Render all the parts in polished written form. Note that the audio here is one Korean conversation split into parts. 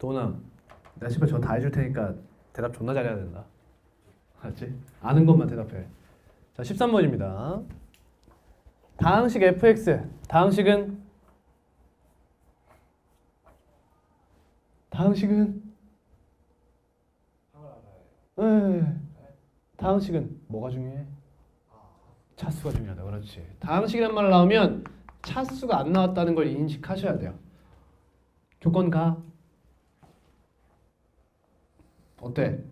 도훈아, 내가 씨발 저거 다 해줄 테니까 대답 존나 잘해야 된다. 알았지? 아는 것만 대답해. 자, 13번입니다. 다항식 fx. 다항식은 네. 다항식은 뭐가 중요해? 차수가 중요하다. 그렇지. 다항식이란 말 나오면 차수가 안 나왔다는 걸 인식하셔야 돼요. 조건 가. 어때?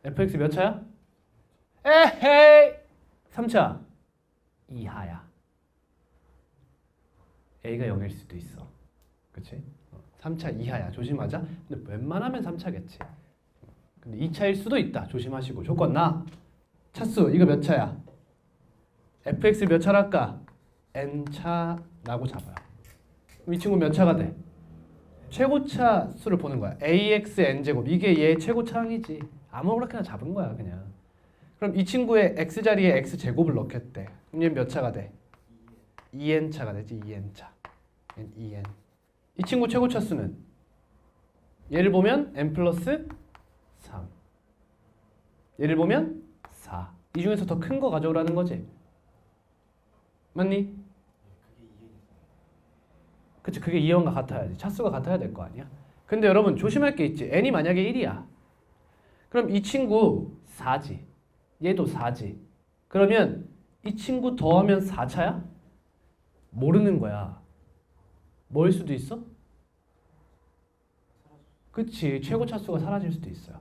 fx 몇 차야? 에헤이! 3차 이하야. a가 0일 수도 있어. 그치? 3차 이하야. 조심하자. 근데 웬만하면 3차겠지. 근데 2차일 수도 있다. 조심하시고. 조건 나. 차수 이거 몇 차야? fx 몇 차랄까? n차라고 잡아요. 이 친구 몇 차가 돼? 최고차 수를 보는 거야. ax n제곱. 이게 얘 최고차항이지. 아무렇게나 잡은 거야 그냥. 그럼 이 친구의 x자리에 x제곱을 넣겠대. 그럼 얘 몇 차가 돼? 2n차가 되지. 2n차. 2n. 이 친구 최고차 수는 얘를 보면 n 플러스 3. 얘를 보면 4. 이 중에서 더 큰 거 가져오라는 거지. 맞니? 그치, 그게 2원과 같아야지. 차수가 같아야 될 거 아니야. 근데 여러분 조심할 게 있지. n이 만약에 1이야. 그럼 이 친구 4지. 얘도 4지. 그러면 이 친구 더하면 4차야? 모르는 거야. 뭐일 수도 있어? 그치, 최고 차수가 사라질 수도 있어요.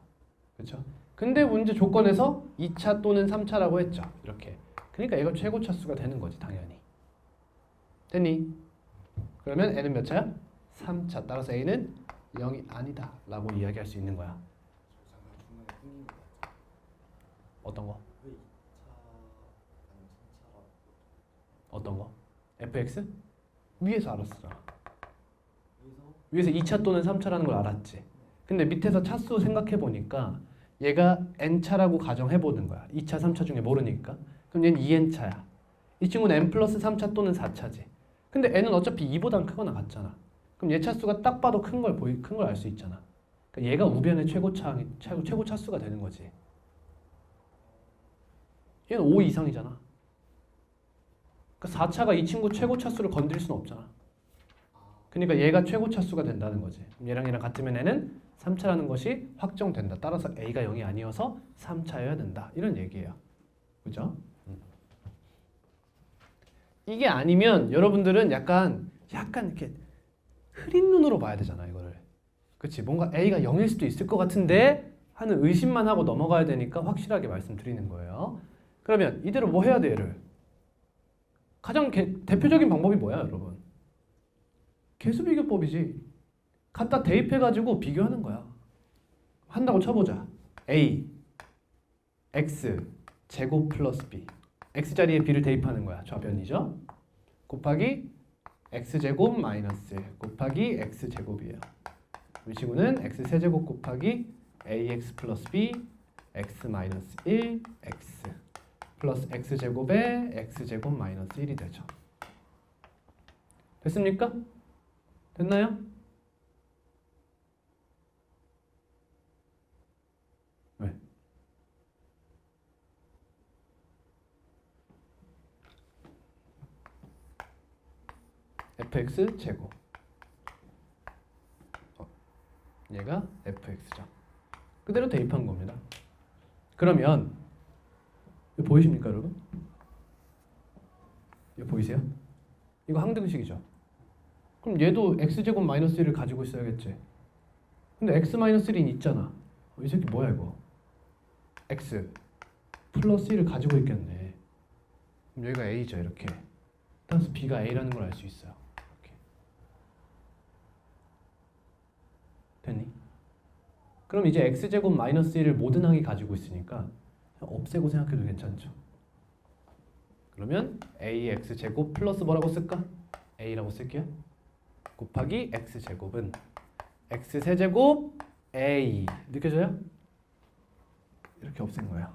그쵸? 근데 문제 조건에서 2차 또는 3차라고 했죠. 이렇게. 그러니까 얘가 최고 차수가 되는 거지 당연히. 됐니? 그러면 n은 몇 차야? 3차. 따라서 a는 0이 아니다 라고 이야기할 수 있는 거야. 어떤 거? 어떤 거? fx? 위에서 알았어. 위에서 2차 또는 3차라는 걸 알았지. 근데 밑에서 차수 생각해 보니까 얘가 n차라고 가정해 보는 거야. 2차, 3차 중에 모르니까. 그럼 얘는 2n차야. 이 친구는 n 플러스 3차 또는 4차지. 근데 n은 어차피 2보단 크거나 같잖아. 그럼 얘 차수가 딱 봐도 큰 걸 알 수 있잖아. 그러니까 얘가 우변의 최고 차수가 되는 거지. 얘는 5 이상이잖아. 그러니까 4차가 이 친구 최고 차수를 건드릴 수는 없잖아. 그러니까 얘가 최고 차수가 된다는 거지. 얘랑 같으면 얘는 3차라는 것이 확정된다. 따라서 a가 0이 아니어서 3차여야 된다. 이런 얘기예요. 그죠? 이게 아니면 여러분들은 약간 이렇게 흐린 눈으로 봐야 되잖아, 이거를. 그치? 뭔가 a가 0일 수도 있을 것 같은데 하는 의심만 하고 넘어가야 되니까 확실하게 말씀드리는 거예요. 그러면 이대로 뭐 해야 돼, 얘를? 가장 대표적인 방법이 뭐야, 여러분? 계수비교법이지. 갖다 대입해가지고 비교하는 거야. 한다고 쳐보자. a, x, 제곱 플러스 b. x자리에 b를 대입하는 거야. 좌변이죠. 곱하기 x제곱 마이너스 1 곱하기 x제곱이에요. 이 친구는 x세제곱 곱하기 ax 플러스 b x 마이너스 1 x 플러스 x제곱에 x제곱 마이너스 1이 되죠. 됐습니까? 됐나요? 왜? fx 제곱. 얘가 fx죠. 그대로 대입한 겁니다. 그러면 이거 보이십니까, 여러분? 이거 보이세요? 이거 항등식이죠. 그럼 얘도 x제곱 마이너스 1을 가지고 있어야겠지. 근데 x 마이너스 1이 있잖아. 이 새끼 뭐야 이거? x 플러스 1을 가지고 있겠네. 그럼 여기가 a죠, 이렇게. 따라서 b가 a라는 걸 알 수 있어요. 이렇게. 됐니? 그럼 이제 x제곱 마이너스 1을 모든 항이 가지고 있으니까 없애고 생각해도 괜찮죠. 그러면 ax제곱 플러스 뭐라고 쓸까? a라고 쓸게요. 곱하기 x제곱은 x세제곱 a. 느껴져요? 이렇게 없앤 거예요.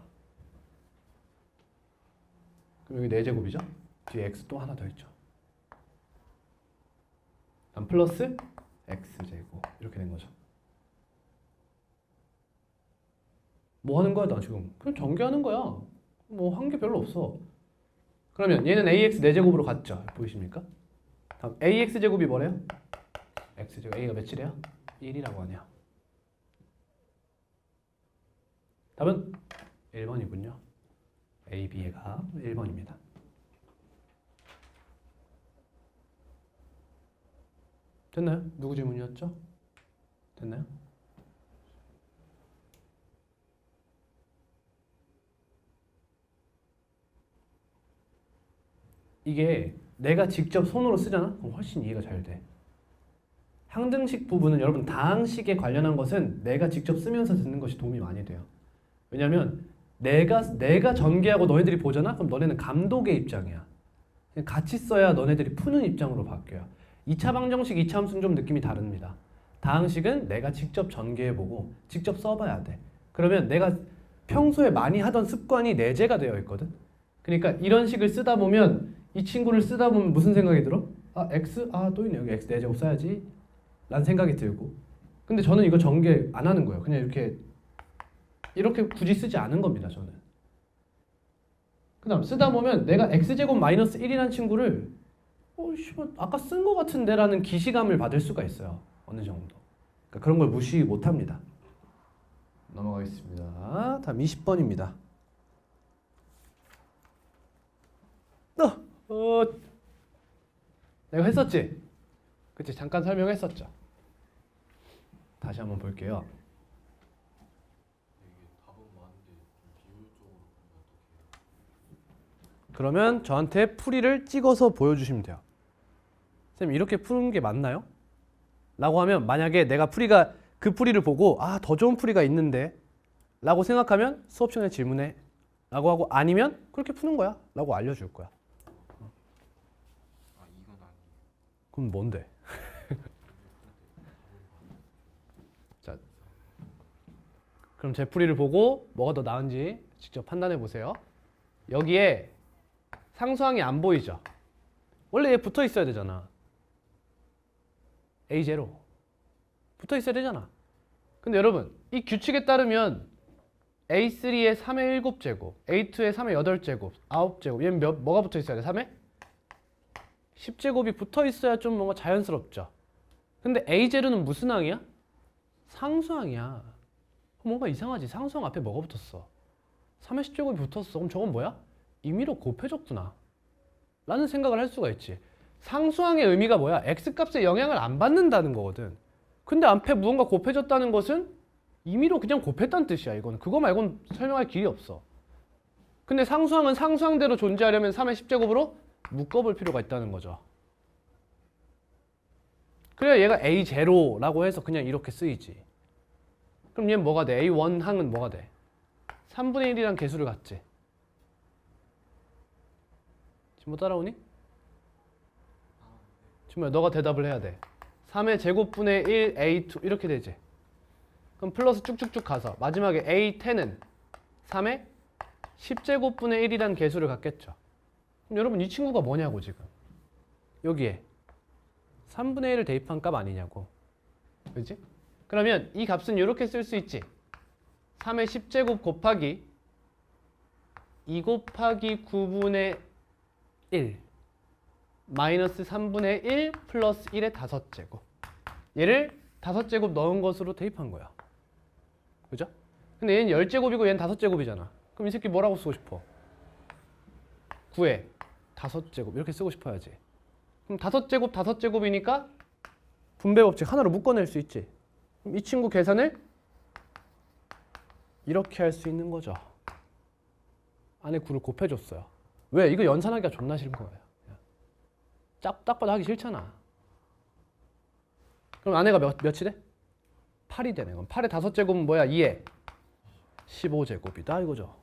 그럼 여기 4제곱이죠? 뒤에 x 또 하나 더 있죠. 다음 플러스 x제곱 이렇게 된 거죠. 뭐 하는 거야 나 지금? 그냥 전개하는 거야. 뭐 한 게 별로 없어. 그러면 얘는 ax 4제곱으로 갔죠. 보이십니까? 다음 ax 제곱이 뭐래요? x제곱 a가 며칠이야? 1이라고 하냐. 답은 1번이군요. A, B가 1번입니다. 됐나요? 누구 질문이었죠? 됐나요? 이게 내가 직접 손으로 쓰잖아? 그럼 훨씬 이해가 잘 돼. 항등식 부분은 여러분 다항식에 관련한 것은 내가 직접 쓰면서 듣는 것이 도움이 많이 돼요. 왜냐면 내가 전개하고 너네들이 보잖아? 그럼 너네는 감독의 입장이야. 같이 써야 너네들이 푸는 입장으로 바뀌어요. 2차 방정식, 2차 함수는 좀 느낌이 다릅니다. 다항식은 내가 직접 전개해보고 직접 써봐야 돼. 그러면 내가 평소에 많이 하던 습관이 내재가 되어 있거든. 그러니까 이런 식을 쓰다 보면 이 친구를 쓰다 보면 무슨 생각이 들어? 아 x? 아 또 있네. 여기 x 4제곱 써야지 라는 생각이 들고. 근데 저는 이거 전개 안 하는 거예요. 그냥 이렇게 굳이 쓰지 않은 겁니다. 저는. 그 다음 쓰다 보면 내가 x제곱 마이너스 1이라는 친구를 아까 쓴 거 같은데 라는 기시감을 받을 수가 있어요. 어느 정도. 그러니까 그런 걸 무시 못합니다. 넘어가겠습니다. 다음 20번입니다. 내가 했었지? 그치? 잠깐 설명했었죠. 다시 한번 볼게요. 그러면 저한테 풀이를 찍어서 보여주시면 돼요. 선생님 이렇게 푸는 게 맞나요? 라고 하면 만약에 내가 그 풀이를 보고 더 좋은 풀이가 있는데 라고 생각하면 수업 시간에 질문해 라고 하고, 아니면 그렇게 푸는 거야 라고 알려줄 거야. 이건 아니에요. 그럼 뭔데? 자, 그럼 제 풀이를 보고 뭐가 더 나은지 직접 판단해 보세요. 여기에 상수항이 안 보이죠? 원래 얘 붙어 있어야 되잖아. A0 붙어 있어야 되잖아. 근데 여러분 이 규칙에 따르면 A3에 3의 7제곱, A2에 3의 8제곱, 9제곱, 얘는 뭐가 붙어 있어야 돼? 3의 10제곱이 붙어 있어야 좀 뭔가 자연스럽죠. 근데 A0는 무슨 항이야? 상수항이야. 뭔가 이상하지? 상수항 앞에 뭐가 붙었어? 3의 10제곱이 붙었어. 그럼 저건 뭐야? 임의로 곱해줬구나 라는 생각을 할 수가 있지. 상수항의 의미가 뭐야? x값에 영향을 안 받는다는 거거든. 근데 앞에 무언가 곱해졌다는 것은 임의로 그냥 곱했다는 뜻이야. 이거는 그거 말고는 설명할 길이 없어. 근데 상수항은 상수항대로 존재하려면 3의 10제곱으로 묶어볼 필요가 있다는 거죠. 그래야 얘가 A0라고 해서 그냥 이렇게 쓰이지. 그럼 얘는 뭐가 돼? A1 항은 뭐가 돼? 3분의 1이란 개수를 갖지. 지금 뭐 따라오니? 지금 너가 대답을 해야 돼. 3의 제곱분의 1 A2 이렇게 되지. 그럼 플러스 쭉쭉쭉 가서 마지막에 A10은 3의 10제곱분의 1이란 개수를 갖겠죠. 그럼 여러분 이 친구가 뭐냐고 지금. 여기에 3분의 1을 대입한 값 아니냐고. 그렇지? 그러면 이 값은 이렇게 쓸 수 있지. 3의 10제곱 곱하기 2 곱하기 9분의 1 마이너스 3분의 1 플러스 1의 5제곱. 얘를 5제곱 넣은 것으로 대입한 거야. 그죠? 근데 얘는 10제곱이고 얘는 5제곱이잖아. 그럼 이 새끼 뭐라고 쓰고 싶어? 9에 5제곱 이렇게 쓰고 싶어야지. 그럼 5제곱 5제곱이니까 분배 법칙 하나로 묶어낼 수 있지. 그럼 이 친구 계산을 이렇게 할 수 있는 거죠. 안에 9를 곱해줬어요. 왜? 이거 연산하기가 존나 싫은 거예요. 딱 봐도 하기 싫잖아. 그럼 안에가 몇이 돼? 8이 되네. 그럼 8의 5제곱은 뭐야? 2에 15제곱이다 이거죠.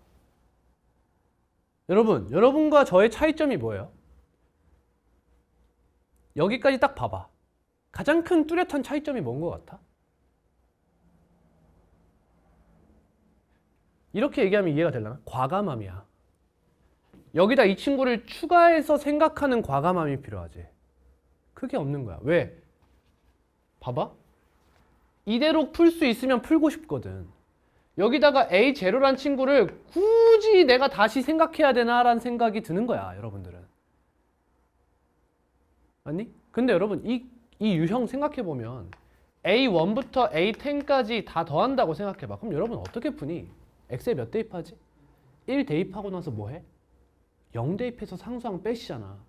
여러분과 저의 차이점이 뭐예요? 여기까지 딱 봐봐. 가장 큰 뚜렷한 차이점이 뭔 것 같아? 이렇게 얘기하면 이해가 되려나? 과감함이야. 여기다 이 친구를 추가해서 생각하는 과감함이 필요하지. 그게 없는 거야. 왜? 봐봐. 이대로 풀 수 있으면 풀고 싶거든. 여기다가 A0란 친구를 굳이 내가 다시 생각해야 되나라는 생각이 드는 거야, 여러분들은. 아니? 근데 여러분 이 유형 생각해보면 A1부터 A10까지 다 더한다고 생각해봐. 그럼 여러분 어떻게 푸니? x에 몇 대입하지? 1 대입하고 나서 뭐 해? 0 대입해서 상수항 빼시잖아.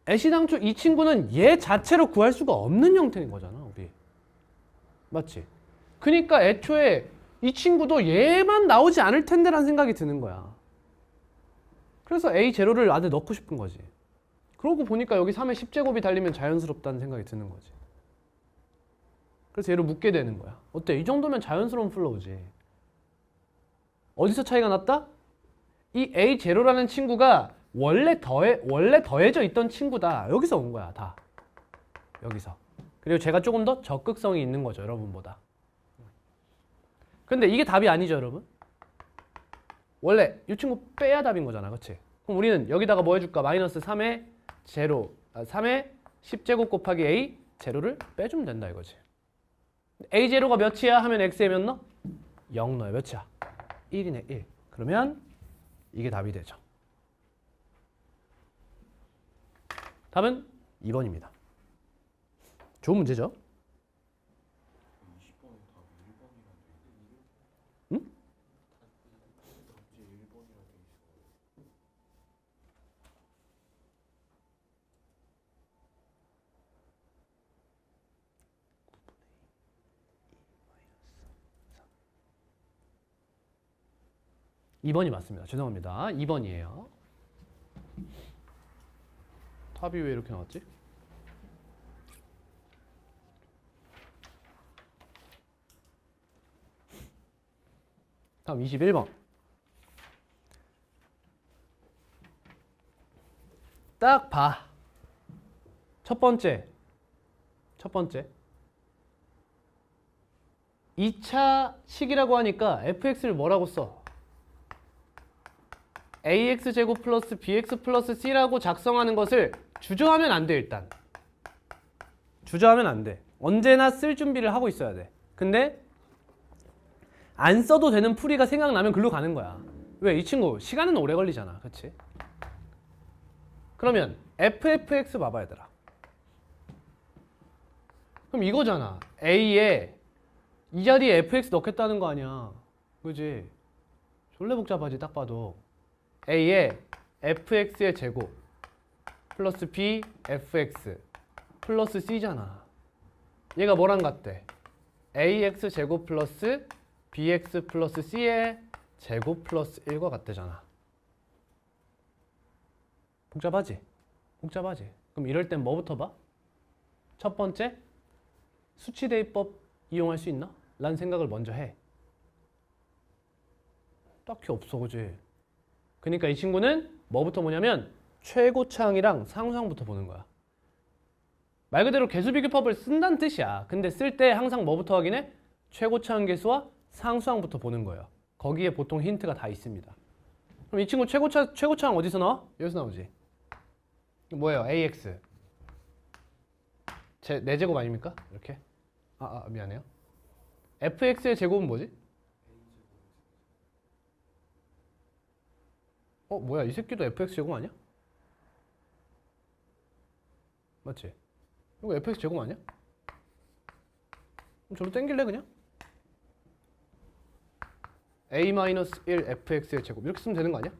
애시당초 이 친구는 얘 자체로 구할 수가 없는 형태인 거잖아, 우리. 맞지? 그러니까 애초에 이 친구도 얘만 나오지 않을 텐데 라는 생각이 드는 거야. 그래서 A0를 안에 넣고 싶은 거지. 그러고 보니까 여기 3의 10제곱이 달리면 자연스럽다는 생각이 드는 거지. 그래서 얘를 묶게 되는 거야. 어때? 이 정도면 자연스러운 플로우지. 어디서 차이가 났다? 이 A0라는 친구가 원래 더해져 있던 친구다. 여기서 온 거야, 다. 여기서. 그리고 제가 조금 더 적극성이 있는 거죠, 여러분보다. 근데 이게 답이 아니죠, 여러분? 원래 이 친구 빼야 답인 거잖아, 그치? 그럼 우리는 여기다가 뭐 해줄까? 마이너스 3의 3의 10제곱 곱하기 A 제로를 빼주면 된다 이거지. A 제로가 몇이야? 하면 X에 몇 넣어? 0 넣어요. 몇이야? 1이네, 1. 그러면 이게 답이 되죠. 답은 2번입니다. 좋은 문제죠? 응? 2번이 맞습니다. 죄송합니다. 2번이에요. 답이 왜 이렇게 나왔지? 다음 21번. 딱 봐. 첫 번째. 2차 식이라고 하니까 fx를 뭐라고 써? ax제곱 플러스 bx 플러스 c라고 작성하는 것을 주저하면 안 돼, 일단. 주저하면 안 돼. 언제나 쓸 준비를 하고 있어야 돼. 근데 안 써도 되는 풀이가 생각나면 글로 가는 거야. 왜? 이 친구 시간은 오래 걸리잖아. 그치? 그러면 fx 봐봐, 얘들아. 그럼 이거잖아. a에 이 자리에 fx 넣겠다는 거 아니야. 그지? 졸래 복잡하지, 딱 봐도. a에 fx의 제곱 플러스 b fx 플러스 c잖아. 얘가 뭐랑 같대? ax 제곱 플러스 bx 플러스 c의 제곱 플러스 1과 같대잖아. 복잡하지? 복잡하지? 그럼 이럴 땐 뭐부터 봐? 첫 번째, 수치 대입법 이용할 수 있나? 라는 생각을 먼저 해. 딱히 없어, 그지? 그러니까 이 친구는 뭐부터 보냐면 최고차항이랑 상수항부터 보는 거야. 말 그대로 개수비교법을 쓴다는 뜻이야. 근데 쓸 때 항상 뭐부터 확인해? 최고차항 계수와 상수항부터 보는 거예요. 거기에 보통 힌트가 다 있습니다. 그럼 이 친구 최고차항 어디서 나와? 여기서 나오지. 뭐예요? ax. 4제곱 아닙니까? 이렇게. 미안해요. fx의 제곱은 뭐지? 뭐야, 이 새끼도 fx 제곱 아니야? 맞지? 이거 fx 제곱 아니야? 그럼 저로 땡길래 그냥? a-1 fx의 제곱 이렇게 쓰면 되는 거 아니야?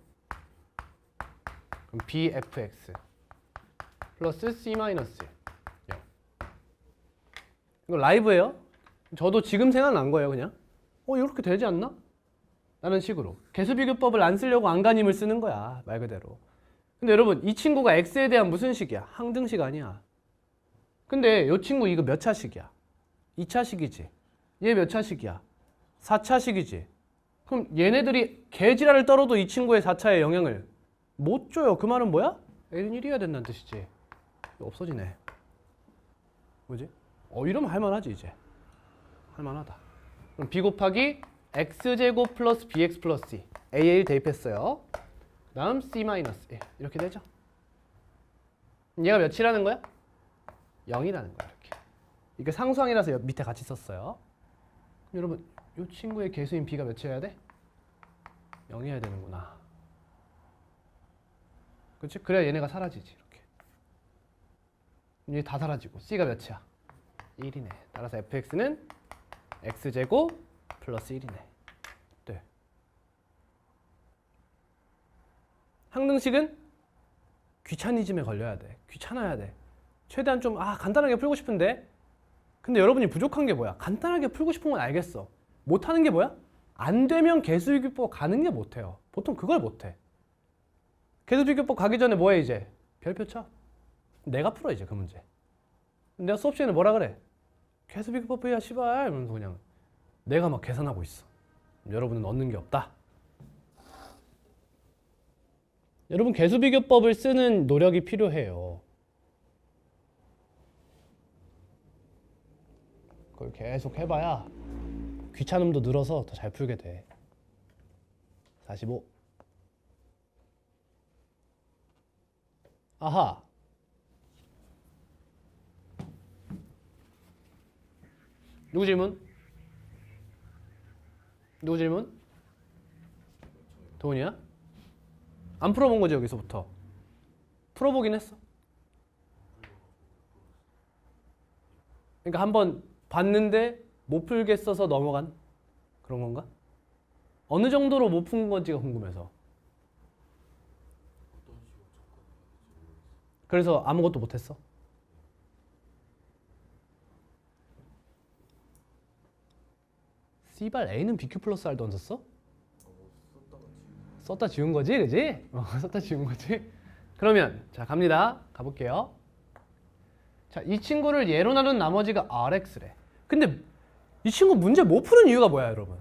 그럼 bfx 플러스 c-1 이거 라이브예요? 저도 지금 생각난 거예요, 그냥. 이렇게 되지 않나? 라는 식으로 개수비교법을 안 쓰려고 안간힘을 쓰는 거야, 말 그대로. 근데 여러분, 이 친구가 x에 대한 무슨 식이야? 항등식 아니야. 근데 이 친구 이거 몇 차식이야? 2차식이지. 얘 몇 차식이야? 4차식이지. 그럼 얘네들이 개지랄을 떨어도 이 친구의 4차의 영향을 못 줘요. 그 말은 뭐야? A는 1이어야 된다는 뜻이지. 없어지네. 뭐지? 이러면 할만하지, 이제. 할만하다. 그럼 b 곱하기 x제곱 플러스 bx 플러스 c. a에 1 대입했어요. 그 다음 c-1 이렇게 되죠. 얘가 몇이라는 거야? 0이라는 거야, 이렇게. 이게 상수항이라서 밑에 같이 썼어요. 여러분 이 친구의 개수인 b가 몇이어야 돼? 0이어야 되는구나. 그렇지? 그래야 얘네가 사라지지. 이렇게 얘 다 사라지고 c가 몇이야? 1이네. 따라서 fx는 x제곱 플러스 1이네. 네. 항등식은 귀차니즘에 걸려야 돼. 귀찮아야 돼. 최대한 좀 간단하게 풀고 싶은데, 근데 여러분이 부족한 게 뭐야? 간단하게 풀고 싶은 건 알겠어. 못하는 게 뭐야? 안 되면 개수비교법 가는 게 못해요. 보통 그걸 못해. 개수비교법 가기 전에 뭐해 이제? 별표 쳐. 내가 풀어 이제 그 문제. 내가 수업 시간에 뭐라 그래? 개수비교법이야 씨발 이러면서 그냥 내가 막 계산하고 있어. 여러분은 얻는 게 없다. 여러분 개수비교법을 쓰는 노력이 필요해요. 그걸 계속 해봐야 귀찮음도 늘어서 더 잘 풀게 돼. 45. 아하. 누구 질문? 누구 질문? 도훈이야? 안 풀어본 거지 여기서부터? 풀어보긴 했어. 그러니까 한번 봤는데 못 풀겠어서 넘어간 그런 건가? 어느 정도로 못 푼 건지가 궁금해서. 그래서 아무것도 못했어? C발 A는 BQ 플러스 R도 얹었어? 썼다 지운 거지, 그지? 썼다 지운 거지. 그러면 자 갑니다. 가볼게요. 자, 이 친구를 예로 나눈 나머지가 RX래. 근데 이 친구 문제 못 푸는 이유가 뭐야, 여러분?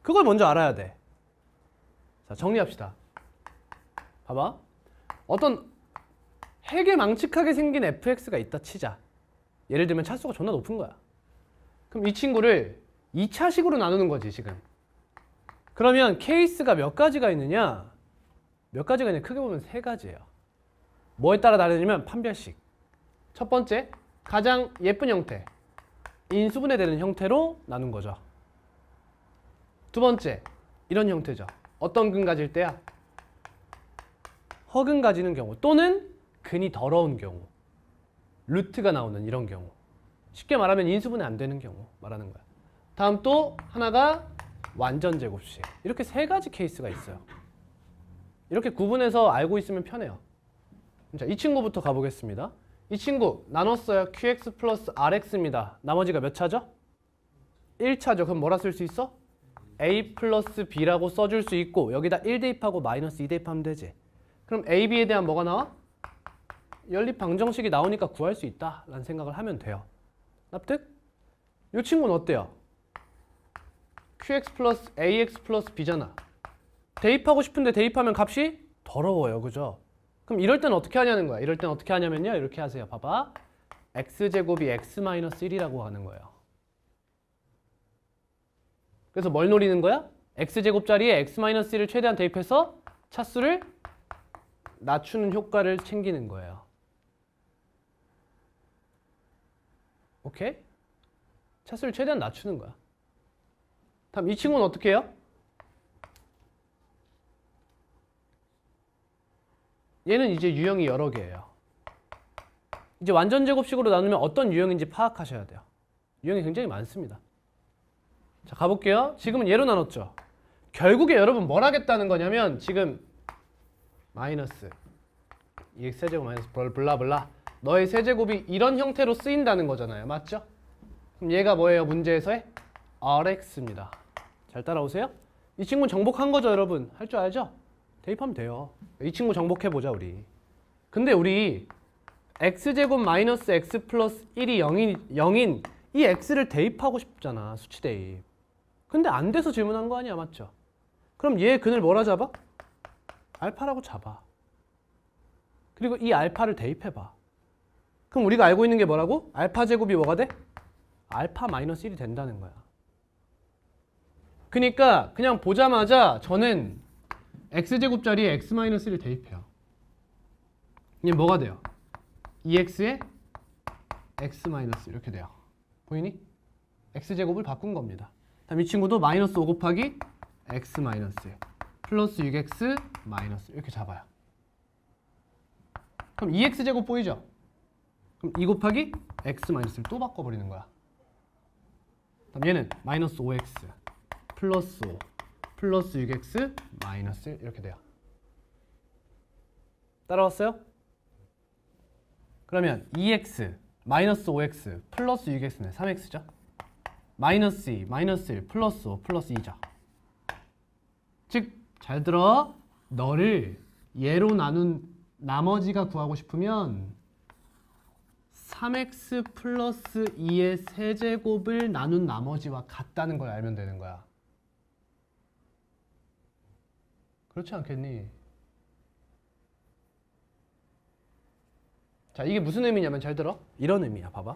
그걸 먼저 알아야 돼. 자, 정리합시다. 봐봐. 어떤 해괴망측하게 생긴 fx가 있다 치자. 예를 들면 차수가 존나 높은 거야. 그럼 이 친구를 2차식으로 나누는 거지, 지금. 그러면 케이스가 몇 가지가 있느냐? 몇 가지가 있느냐? 크게 보면 3가지예요. 뭐에 따라 다르냐면 판별식. 첫 번째, 가장 예쁜 형태. 인수분해 되는 형태로 나눈 거죠. 두 번째, 이런 형태죠. 어떤 근 가질 때야? 허근 가지는 경우 또는 근이 더러운 경우. 루트가 나오는 이런 경우. 쉽게 말하면 인수분해 안 되는 경우 말하는 거야. 다음 또 하나가 완전 제곱식. 이렇게 3가지 케이스가 있어요. 이렇게 구분해서 알고 있으면 편해요. 자, 이 친구부터 가보겠습니다. 이 친구 나눴어요. QX 플러스 RX입니다. 나머지가 몇 차죠? 1차죠. 그럼 뭐라 쓸 수 있어? A 플러스 B라고 써줄 수 있고 여기다 1 대입하고 마이너스 2 대입하면 되지. 그럼 A, B에 대한 뭐가 나와? 연립 방정식이 나오니까 구할 수 있다 라는 생각을 하면 돼요. 납득? 이 친구는 어때요? QX 플러스 AX 플러스 B잖아. 대입하고 싶은데 대입하면 값이 더러워요. 그죠? 그럼 이럴 땐 어떻게 하냐는 거야. 이럴 땐 어떻게 하냐면요. 이렇게 하세요. 봐봐. X제곱이 X-1이라고 하는 거예요. 그래서 뭘 노리는 거야? X제곱 자리에 X-1을 최대한 대입해서 차수를 낮추는 효과를 챙기는 거예요. 오케이? 차수를 최대한 낮추는 거야. 다음 이 친구는 어떻게 해요? 얘는 이제 유형이 여러 개예요. 이제 완전 제곱식으로 나누면 어떤 유형인지 파악하셔야 돼요. 유형이 굉장히 많습니다. 자, 가볼게요. 지금은 얘로 나눴죠. 결국에 여러분 뭘 하겠다는 거냐면 지금 마이너스 2x 세제곱 마이너스 블라블라 너의 세제곱이 이런 형태로 쓰인다는 거잖아요. 맞죠? 그럼 얘가 뭐예요? 문제에서의 RX입니다. 잘 따라오세요? 이 친구는 정복한 거죠, 여러분. 할 줄 알죠? 대입하면 돼요. 이 친구 정복해보자, 우리. 근데 우리 x제곱 마이너스 x 플러스 1이 0인 이 x를 대입하고 싶잖아, 수치 대입. 근데 안 돼서 질문한 거 아니야, 맞죠? 그럼 얘 근을 뭐라 잡아? 알파라고 잡아. 그리고 이 알파를 대입해봐. 그럼 우리가 알고 있는 게 뭐라고? 알파 제곱이 뭐가 돼? 알파 마이너스 1이 된다는 거야. 그러니까 그냥 보자마자 저는 x제곱 자리에 x-1을 대입해요. 이게 뭐가 돼요? 2x에 x- 이렇게 돼요. 보이니? x제곱을 바꾼 겁니다. 다음 이 친구도 마이너스 5 곱하기 x 마이너스 1 플러스 6x 마이너스 1 이렇게 잡아요. 그럼 2x제곱 보이죠? 그럼 2 곱하기 x 마이너스 1 또 바꿔버리는 거야. 그럼 얘는 마이너스 5x 플러스 5 플러스 6x 마이너스 1 이렇게 돼요. 따라왔어요? 그러면 2x 마이너스 5x 플러스 6x는 3x죠? 마이너스 2 마이너스 1 플러스 5 플러스 2죠. 즉, 잘 들어. 너를 얘로 나눈 나머지가 구하고 싶으면 3x 플러스 2의 세제곱을 나눈 나머지와 같다는 걸 알면 되는 거야. 그렇지 않겠니? 자, 이게 무슨 의미냐면 잘 들어. 이런 의미야. 봐봐.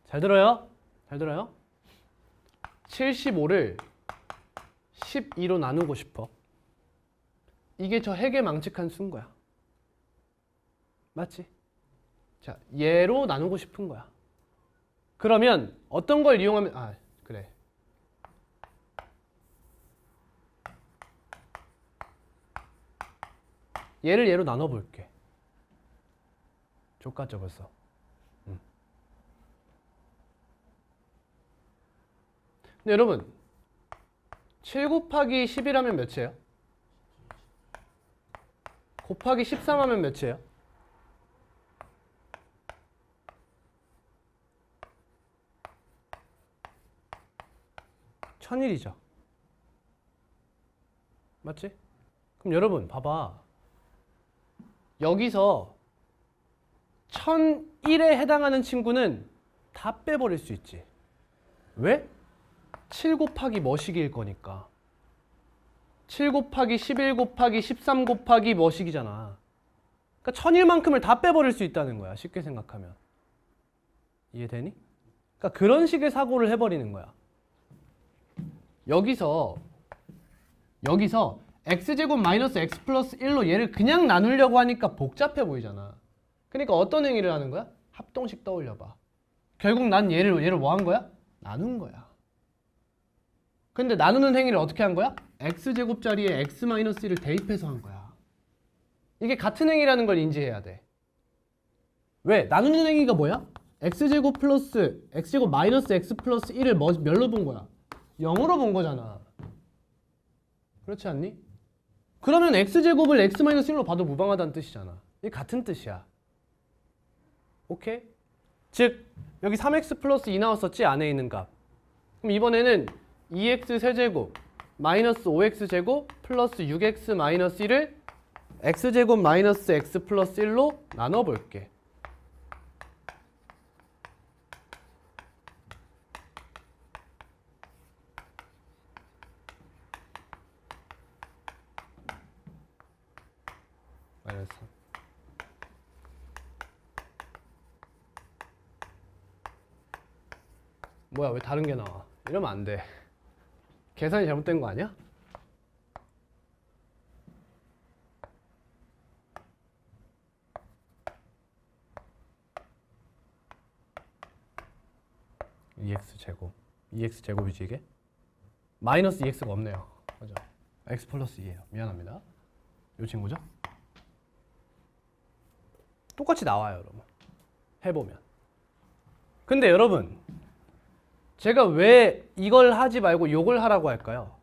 잘 들어요? 잘 들어요? 75를 12로 나누고 싶어. 이게 저 핵의 망측한 수인 거야. 맞지? 자, 얘로 나누고 싶은 거야. 그러면 어떤 걸 이용하면 그래. 얘를 얘로 나눠 볼게. 족같죠 벌써. 근데 여러분 7 곱하기 10이라면 몇이에요? 곱하기 13 하면 몇이에요? 1001이죠. 맞지? 그럼 여러분 봐봐. 여기서 1001에 해당하는 친구는 다 빼버릴 수 있지. 왜? 7 곱하기 뭐식일 거니까. 7 곱하기 11 곱하기 13 곱하기 뭐식이잖아. 그러니까 1001만큼을 다 빼버릴 수 있다는 거야. 쉽게 생각하면. 이해되니? 그러니까 그런 식의 사고를 해버리는 거야. 여기서 x제곱 마이너스 x 플러스 1로 얘를 그냥 나누려고 하니까 복잡해 보이잖아. 그러니까 어떤 행위를 하는 거야? 합동식 떠올려봐. 결국 난 얘를 뭐 한 거야? 나눈 거야. 근데 나누는 행위를 어떻게 한 거야? x제곱 자리에 x 마이너스 1을 대입해서 한 거야. 이게 같은 행위라는 걸 인지해야 돼. 왜? 나누는 행위가 뭐야? x제곱 플러스 x제곱 마이너스 x 플러스 1을 뭘로 본 거야? 0으로 본 거잖아. 그렇지 않니? 그러면 x제곱을 x 마이너스 1로 봐도 무방하다는 뜻이잖아. 이게 같은 뜻이야. 오케이? 즉 여기 3x 플러스 2 나왔었지? 안에 있는 값. 그럼 이번에는 2x 세제곱 마이너스 5x 제곱 플러스 6x 마이너스 1을 x제곱 마이너스 x 플러스 1로 나눠볼게. 마이너스 3. 뭐야, 왜 다른 게 나와? 이러면 안 돼. 계산이 잘못된 거 아니야? EX 제곱이지 이게? 마이너스 EX가 없네요. 맞아. X 플러스 2예요. 미안합니다. 이 친구죠? 똑같이 나와요, 여러분. 해보면. 근데 여러분, 제가 왜 이걸 하지 말고 요걸 하라고 할까요?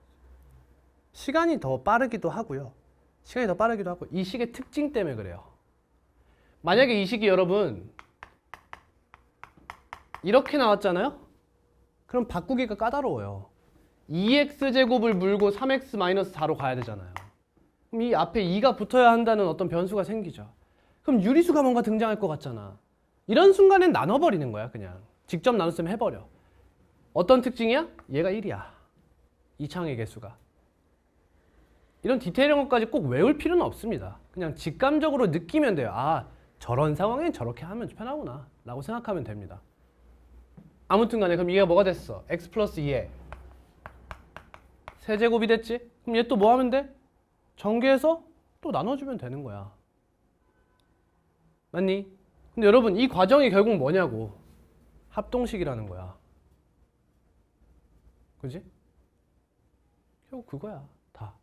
시간이 더 빠르기도 하고요. 이 식의 특징 때문에 그래요. 만약에 이 식이 여러분 이렇게 나왔잖아요? 그럼 바꾸기가 까다로워요. 2x제곱을 물고 3x-4로 가야 되잖아요. 그럼 이 앞에 2가 붙어야 한다는 어떤 변수가 생기죠. 그럼 유리수가 뭔가 등장할 것 같잖아. 이런 순간엔 나눠버리는 거야, 그냥. 직접 나눴으면 해버려. 어떤 특징이야? 얘가 1이야. 이창의 개수가. 이런 디테일한 것까지 꼭 외울 필요는 없습니다. 그냥 직감적으로 느끼면 돼요. 아, 저런 상황엔 저렇게 하면 편하구나 라고 생각하면 됩니다. 아무튼 간에 그럼 얘가 뭐가 됐어? x 플러스 2에 세제곱이 됐지? 그럼 얘 또 뭐 하면 돼? 전개해서 또 나눠주면 되는 거야. 맞니? 근데 여러분 이 과정이 결국 뭐냐고. 합동식이라는 거야. 그지? 결국 그거야 다.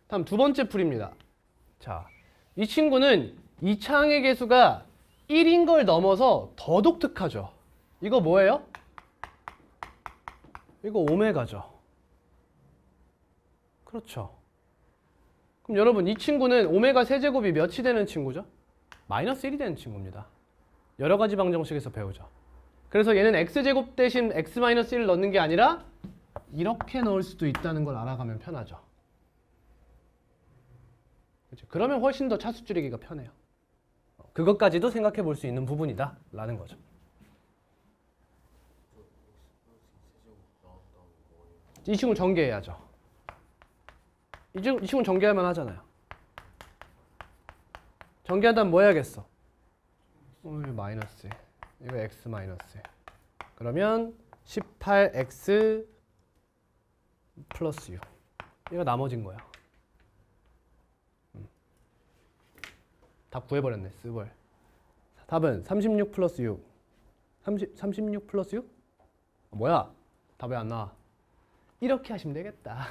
다음 두 번째 풀입니다. 자, 이 친구는 이차항의 개수가 1인 걸 넘어서 더 독특하죠. 이거 뭐예요? 이거 오메가죠. 그렇죠. 그럼 여러분 이 친구는 오메가 세제곱이 몇이 되는 친구죠? 마이너스 1이 되는 친구입니다. 여러 가지 방정식에서 배우죠. 그래서 얘는 x제곱 대신 x-1을 넣는 게 아니라 이렇게 넣을 수도 있다는 걸 알아가면 편하죠. 그렇죠? 그러면 훨씬 더 차수 줄이기가 편해요. 그것까지도 생각해 볼 수 있는 부분이다 라는 거죠. 이 친구 전개해야죠. 이 친구 전개하면 하잖아요. 전개한다면 뭐 해야겠어? 마이너스 이거 x 마이너스 그러면 18x 플러스 6 얘가 나머진 거야. 답 구해버렸네. 쓰벌. 답은 36 플러스 6 36 플러스 6? 뭐야? 답이 안 나와. 이렇게 하시면 되겠다.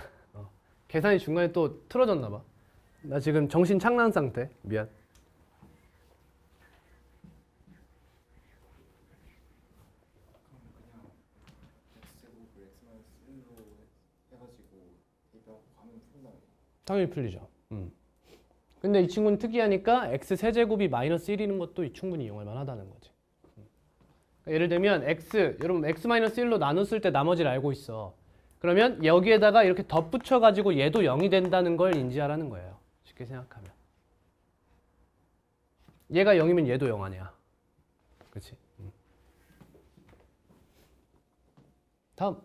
계산이 중간에 또 틀어졌나 봐. 나 지금 정신 착란 상태. 미안. 당연히 풀리죠. 근데 이 친구는 특이하니까 x 세제곱이 마이너스 1이는 것도 충분히 이용할 만하다는 거지. 예를 들면 x, 여러분 x-1로 나눴을 때 나머지를 알고 있어. 그러면 여기에다가 이렇게 덧붙여가지고 얘도 0이 된다는 걸 인지하라는 거예요. 쉽게 생각하면. 얘가 0이면 얘도 0 아니야. 그치? 다음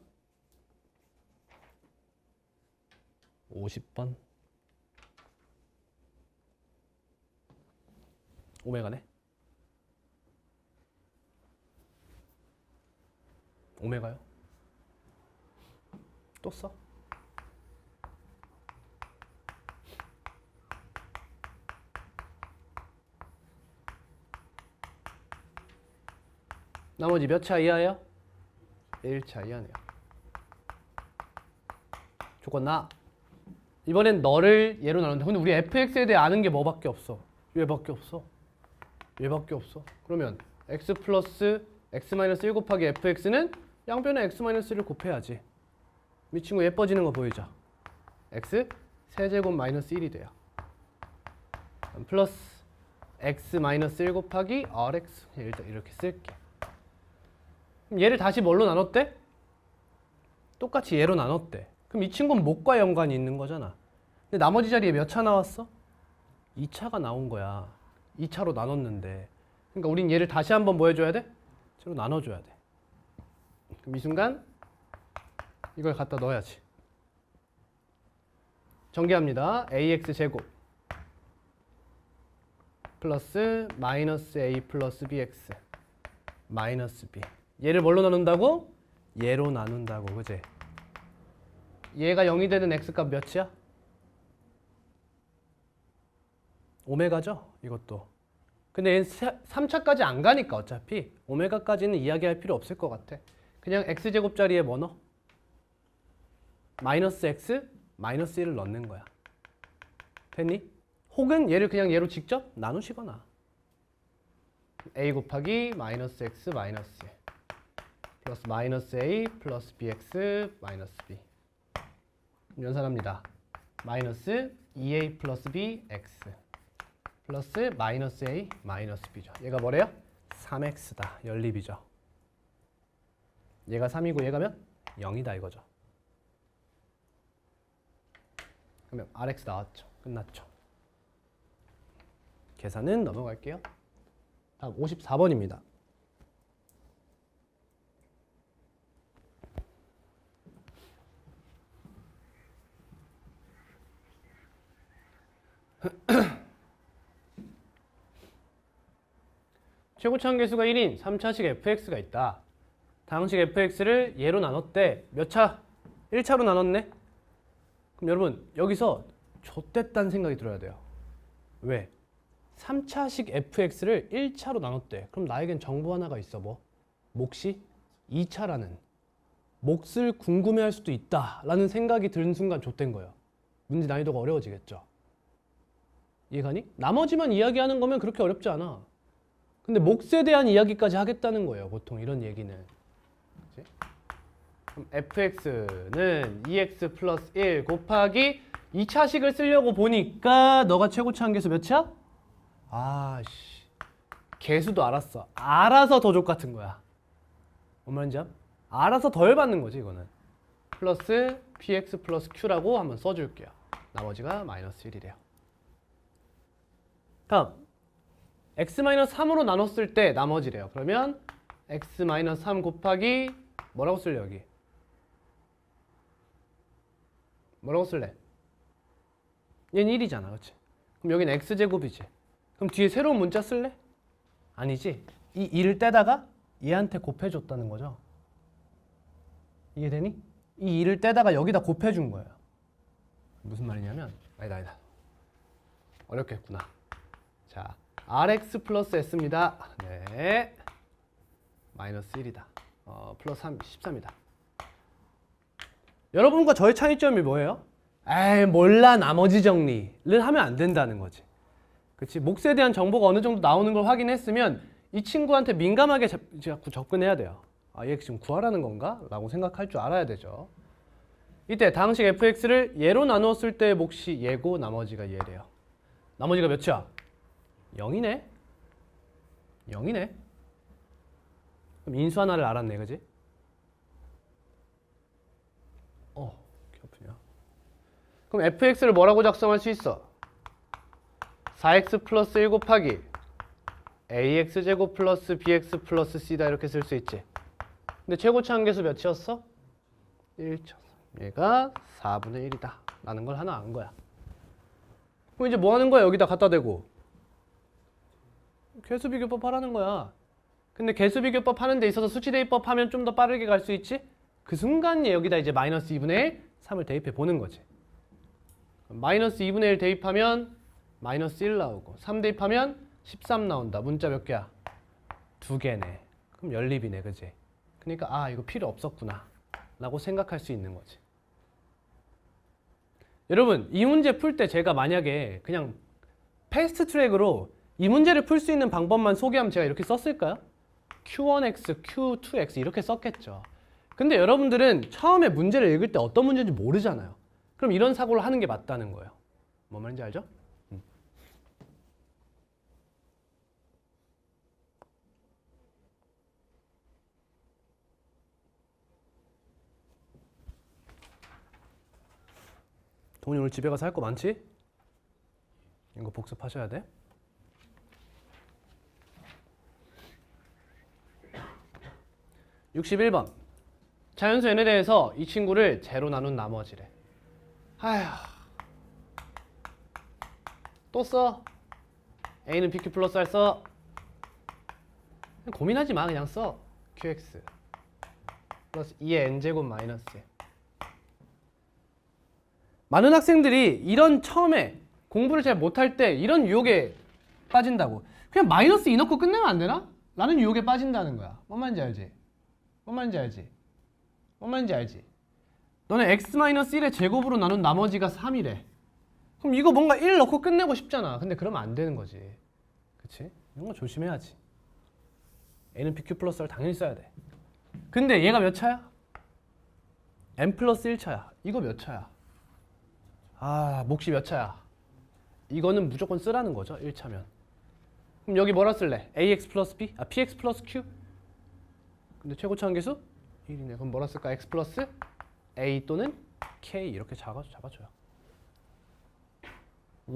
50번 오메가네. 오메가요? 또 써? 나머지 몇 차 이하예요? 1차 이하네요. 조건 나. 이번엔 너를 얘로 나눈다. 근데 우리 fx에 대해 아는 게 뭐밖에 없어? 얘밖에 없어. 얘밖에 없어. 그러면 x 플러스 x-1 곱하기 fx는 양변에 x-1을 곱해야지. 이 친구 예뻐지는 거 보이죠? x 세제곱 마이너스 1이 돼요. 플러스 x-1 곱하기 rx 일단 이렇게 쓸게. 그럼 얘를 다시 뭘로 나눴대? 똑같이 얘로 나눴대. 그럼 이 친구는 뭐과 연관이 있는 거잖아. 근데 나머지 자리에 몇 차 나왔어? 2차가 나온 거야. 2차로 나눴는데. 그러니까 우린 얘를 다시 한번 뭐 해줘야 돼? 저로 나눠줘야 돼. 그럼 이 순간 이걸 갖다 넣어야지. 전개합니다. ax 제곱 플러스 마이너스 a 플러스 bx 마이너스 b. 얘를 뭘로 나눈다고? 얘로 나눈다고. 그지? 얘가 0이 되는 x값 몇이야? 오메가죠? 이것도. 근데 얘는 3차까지 안 가니까 어차피 오메가까지는 이야기할 필요 없을 것 같아. 그냥 x제곱 자리에 뭐 넣어? 마이너스 x, 마이너스 1을 넣는 거야. 됐니? 혹은 얘를 그냥 얘로 직접 나누시거나 a 곱하기 마이너스 x 마이너스 1 플러스 마이너스 a 플러스 bx 마이너스 b 연산합니다. 마이너스 2a 플러스 b x 플러스 마이너스 a 마이너스 b죠. 얘가 뭐래요? 3x다. 연립이죠. 얘가 3이고 얘가 몇? 0이다 이거죠. 그러면 rx 나왔죠. 끝났죠. 계산은 넘어갈게요. 다음 54번입니다. 최고차항 개수가 1인 3차식 fx가 있다. 다항식 fx를 얘로 나눴대. 몇 차? 1차로 나눴네? 그럼 여러분 여기서 좆됐다는 생각이 들어야 돼요. 왜? 3차식 fx를 1차로 나눴대. 그럼 나에겐 정보 하나가 있어. 뭐? 몫이 2차라는 몫을 궁금해할 수도 있다라는 생각이 드는 순간 좆된 거예요. 문제 난이도가 어려워지겠죠. 이해가니? 나머지만 이야기하는 거면 그렇게 어렵지 않아. 근데 몫에 대한 이야기까지 하겠다는 거예요. 보통 이런 얘기는. 그치? 그럼 fx는 2x 플러스 1 곱하기 2차식을 쓰려고 보니까 너가 최고차 한계수 몇이야? 아씨, 개수도 알았어. 알아서 더 족 같은 거야. 뭔 말인지 알아? 알아서 덜 받는 거지 이거는. 플러스 px 플러스 q라고 한번 써줄게요. 나머지가 마이너스 1이래요. 다음 x-3으로 나눴을 때 나머지래요. 그러면 x-3 곱하기 뭐라고 쓸래 여기? 뭐라고 쓸래? 얘는 1이잖아. 그렇지? 그럼 여기는 x제곱이지. 그럼 뒤에 새로운 문자 쓸래? 아니지. 이 1을 떼다가 얘한테 곱해줬다는 거죠. 이해되니? 이 2를 떼다가 여기다 곱해준 거예요. 무슨 말이냐면 아니다. 어렵겠구나. 자, rx 플러스 s입니다. 네. 마이너스 1이다. 플러스 13이다. 여러분과 저의 차이점이 뭐예요? 에이 몰라 나머지 정리를 하면 안 된다는 거지. 그치? 몫에 대한 정보가 어느 정도 나오는 걸 확인했으면 이 친구한테 민감하게 자꾸 접근해야 돼요. 아, 얘 지금 구하라는 건가? 라고 생각할 줄 알아야 되죠. 이때 당식 fx를 얘로 나누었을 때의 몫이 얘고 나머지가 얘래요. 나머지가 몇이야? 0이네? 0이네? 그럼 인수 하나를 알았네, 그지? 귀엽냐? 그럼 fx를 뭐라고 작성할 수 있어? 4x 플러스 1 곱하기 ax제곱 플러스 bx 플러스 c다 이렇게 쓸 수 있지. 근데 최고차 한계수 몇이었어? 1차. 얘가 4분의 1이다 라는 걸 하나 안 거야. 그럼 이제 뭐 하는 거야? 여기다 갖다 대고 개수비교법 하라는 거야. 근데 개수비교법 하는 데 있어서 수치대입법 하면 좀 더 빠르게 갈 수 있지? 그 순간 여기다 이제 마이너스 2분의 1, 3을 대입해 보는 거지. 마이너스 2분의 1 대입하면 마이너스 1 나오고 3 대입하면 13 나온다. 문자 몇 개야? 2개네. 그럼 연립이네, 그지? 그러니까 아 이거 필요 없었구나 라고 생각할 수 있는 거지. 여러분 이 문제 풀 때 제가 만약에 그냥 패스트 트랙으로 이 문제를 풀 수 있는 방법만 소개하면 제가 이렇게 썼을까요? Q1x, Q2x 이렇게 썼겠죠. 근데 여러분들은 처음에 문제를 읽을 때 어떤 문제인지 모르잖아요. 그럼 이런 사고를 하는 게 맞다는 거예요. 뭔 말인지 알죠? 동훈이 오늘 집에 가서 할 거 많지? 이거 복습하셔야 돼. (61번) 자연수 n에 대해서 이 친구를 제로 나눈 나머지래. 아휴 또 써. a는 pq 플러스 r 써. 고민하지 마. 그냥 써. qx 플러스 2의 n제곱 마이너스. 많은 학생들이 이런 처음에 공부를 잘 못할 때 이런 유혹에 빠진다고. 그냥 마이너스 2 넣고 끝내면 안 되나? 라는 유혹에 빠진다는 거야. 뭔 말인지 알지? 뭔 말인지 알지? 뭔 말인지 알지? 너네 x-1의 제곱으로 나눈 나머지가 3이래. 그럼 이거 뭔가 1 넣고 끝내고 싶잖아. 근데 그러면 안 되는 거지. 그치? 이런 거 조심해야지. n은 pq 플러스 r 당연히 써야 돼. 근데 얘가 몇 차야? n 플러스 1차야. 이거 몇 차야? 아, 몫이 몇 차야? 이거는 무조건 쓰라는 거죠. 1차면. 그럼 여기 뭐라 쓸래? ax 플러스 b? 아, px 플러스 q? 근데 최고차 한계수? 1이네. 그럼 뭐라 쓸까? x 플러스 a 또는 k 이렇게 잡아줘요.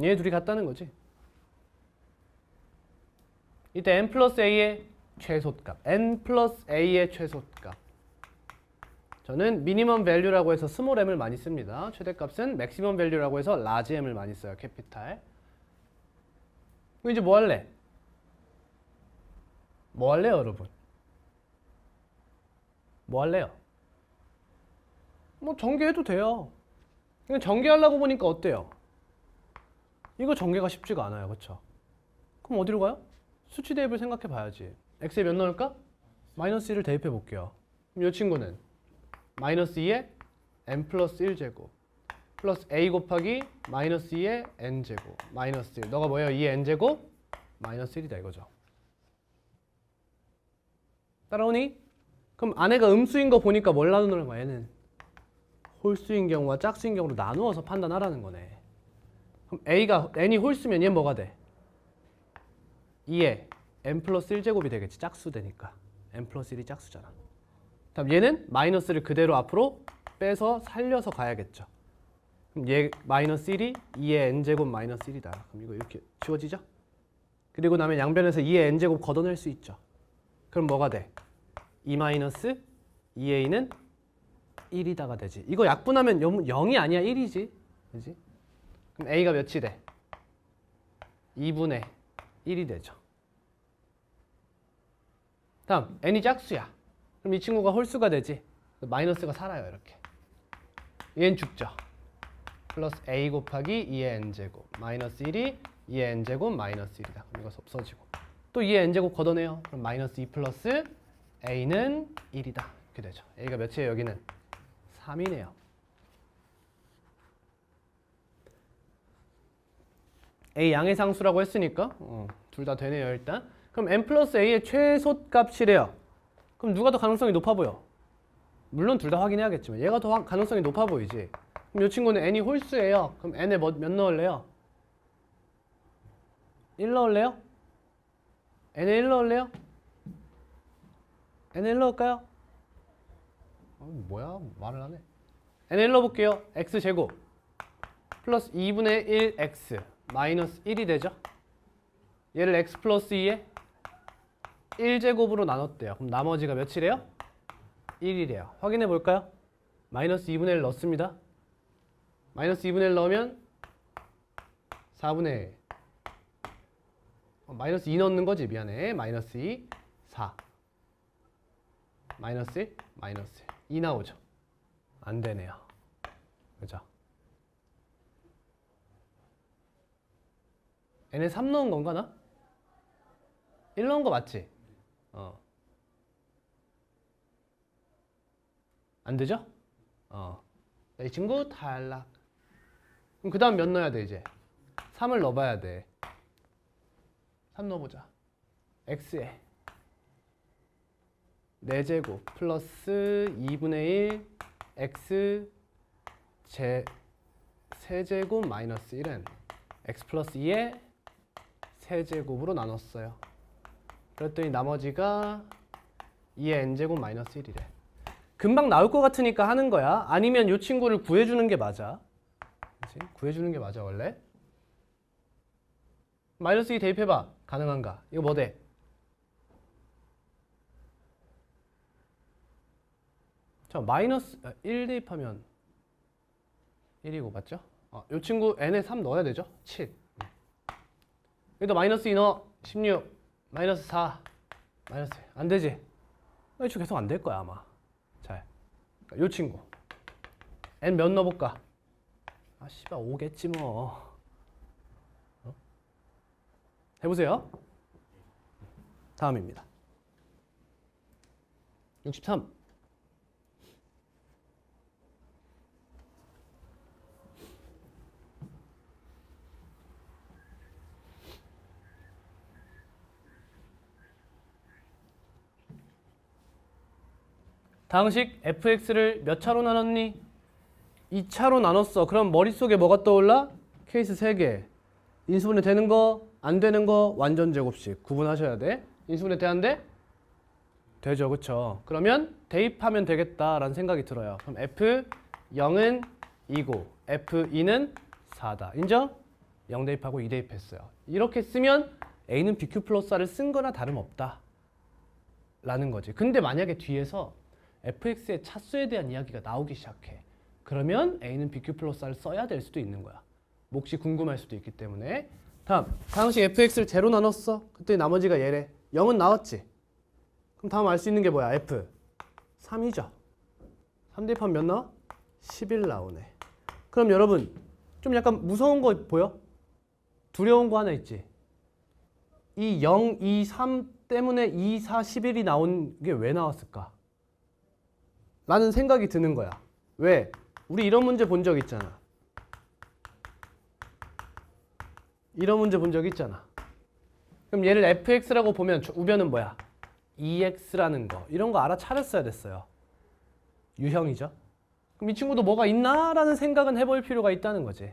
얘 둘이 같다는 거지. 이때 n 플러스 a의 최소값. n 플러스 a의 최소값. 저는 미니멈 밸류라고 해서 스몰 m을 많이 씁니다. 최대값은 맥시멈 밸류라고 해서 라지 m을 많이 써요. 캐피탈. 그럼 이제 뭐 할래? 뭐 할래요, 여러분? 뭐 할래요? 뭐 전개해도 돼요. 그냥 전개하려고 보니까 어때요? 이거 전개가 쉽지가 않아요. 그렇죠? 그럼 어디로 가요? 수치 대입을 생각해 봐야지. x에 몇 넣을까? 마이너스 1을 대입해 볼게요. 그럼 이 친구는 마이너스 2에 n 플러스 1제곱 플러스 a 곱하기 마이너스 2에 n제곱 마이너스 1. 너가 뭐예요? 2의 n제곱 마이너스 1이다 이거죠. 따라오니? 그럼 안에가 음수인 거 보니까 뭘 나누는 거야? 얘는 홀수인 경우와 짝수인 경우로 나누어서 판단하라는 거네. 그럼 a가 n이 홀수면 얘는 뭐가 돼? 2에 n 플러스 1제곱이 되겠지. 짝수 되니까. n 플러스 1이 짝수잖아. 다음 얘는 마이너스를 그대로 앞으로 빼서 살려서 가야겠죠. 그럼 얘 마이너스 1이 2의 n제곱 마이너스 1이다. 그럼 이거 이렇게 지워지죠? 그리고 나면 양변에서 2의 n제곱 걷어낼 수 있죠. 그럼 뭐가 돼? 2 마이너스 2a는 1이다가 되지. 이거 약분하면 0이 아니야 1이지. 그지? 그럼 a가 몇이 돼? 2분의 1이 되죠. 다음 n이 짝수야. 그럼 이 친구가 홀수가 되지. 마이너스가 살아요 이렇게. 얘는 죽죠. 플러스 a 곱하기 2의 n제곱 마이너스 1이 2의 n제곱 마이너스 1이다. 그럼 이거 없어지고 또 2의 n제곱 걷어내요. 그럼 마이너스 2 플러스 a는 1이다. 이렇게 되죠. a가 몇이에요? 여기는 3이네요. a 양의 상수라고 했으니까 둘 다 되네요 일단. 그럼 n 플러스 a의 최소값이래요. 그럼 누가 더 가능성이 높아 보여? 물론 둘 다 확인해야겠지만 얘가 더 가능성이 높아 보이지. 그럼 이 친구는 n이 홀수예요. 그럼 n에 몇 넣을래요? 1 넣을래요? n에 1 넣을래요? n에 1 넣을까요? 뭐야? 말을 안 해. n에 1 넣어볼게요. x제곱 플러스 2분의 1x 마이너스 1이 되죠? 얘를 x 플러스 2에 1제곱으로 나눴대요. 그럼 나머지가 몇이래요? 1이래요. 확인해 볼까요? 마이너스 2분의 1 넣습니다. 마이너스 2분의 1 넣으면 4분의 1. 마이너스 2 넣는 거지. 미안해. 마이너스 2, 4. 마이너스 1, 마이너스 1. 2 나오죠. 안 되네요. 그죠? n에 3 넣은 건가 나? 1 넣은 거 맞지? 안 되죠? 이 친구 탈락. 그럼 그 다음 몇 넣어야 돼 이제? 3을 넣어봐야 돼. 3 넣어보자. x에 4제곱 플러스 2분의 1 x 세제곱 마이너스 1은 x 플러스 2의 세제곱으로 나눴어요. 그랬더니 나머지가 2의 n제곱 마이너스 1이래. 금방 나올 것 같으니까 하는 거야. 아니면 이 친구를 구해주는 게 맞아. 그치? 구해주는 게 맞아 원래. 마이너스 2 대입해봐. 가능한가? 이거 뭐 돼? 자, 마이너스 1 대입하면 1이고 맞죠? 이 친구 n에 3 넣어야 되죠? 7. 여기다 마이너스 2 넣어. 16. 마이너스 4. 마이너스 1. 안 되지? 이 친구 계속 안 될 거야 아마. 자, 이 친구 n 몇 넣어볼까? 씨발 5겠지 뭐. 해보세요. 다음입니다. 63. 다항식 fx를 몇 차로 나눴니? 2차로 나눴어. 그럼 머릿속에 뭐가 떠올라? 케이스 3개. 인수분해 되는 거, 안 되는 거, 완전 제곱식. 구분하셔야 돼. 인수분해 돼, 안 돼? 되죠, 그쵸? 그러면 대입하면 되겠다라는 생각이 들어요. 그럼 f0은 2고 f2는 4다. 인정? 0 대입하고 2 대입했어요. 이렇게 쓰면 a는 bq 플러스 r을 쓴 거나 다름없다 라는 거지. 근데 만약에 뒤에서 fx의 차수에 대한 이야기가 나오기 시작해. 그러면 a는 bq 플러스 r을 써야 될 수도 있는 거야. 몫이 궁금할 수도 있기 때문에. 다음, 다항식 fx를 제로 나눴어. 그때 나머지가 얘래. 0은 나왔지? 그럼 다음 알 수 있는 게 뭐야? f 3이죠. 3 대입하면 몇 나와? 11 나오네. 그럼 여러분 좀 약간 무서운 거 보여? 두려운 거 하나 있지? 이 0, 2, 3 때문에 2, 4, 11이 나온 게 왜 나왔을까? 라는 생각이 드는 거야. 왜? 우리 이런 문제 본 적 있잖아. 이런 문제 본 적 있잖아. 그럼 얘를 fx라고 보면 우변은 뭐야? 2x라는 거. 이런 거 알아차렸어야 됐어요. 유형이죠. 그럼 이 친구도 뭐가 있나? 라는 생각은 해볼 필요가 있다는 거지.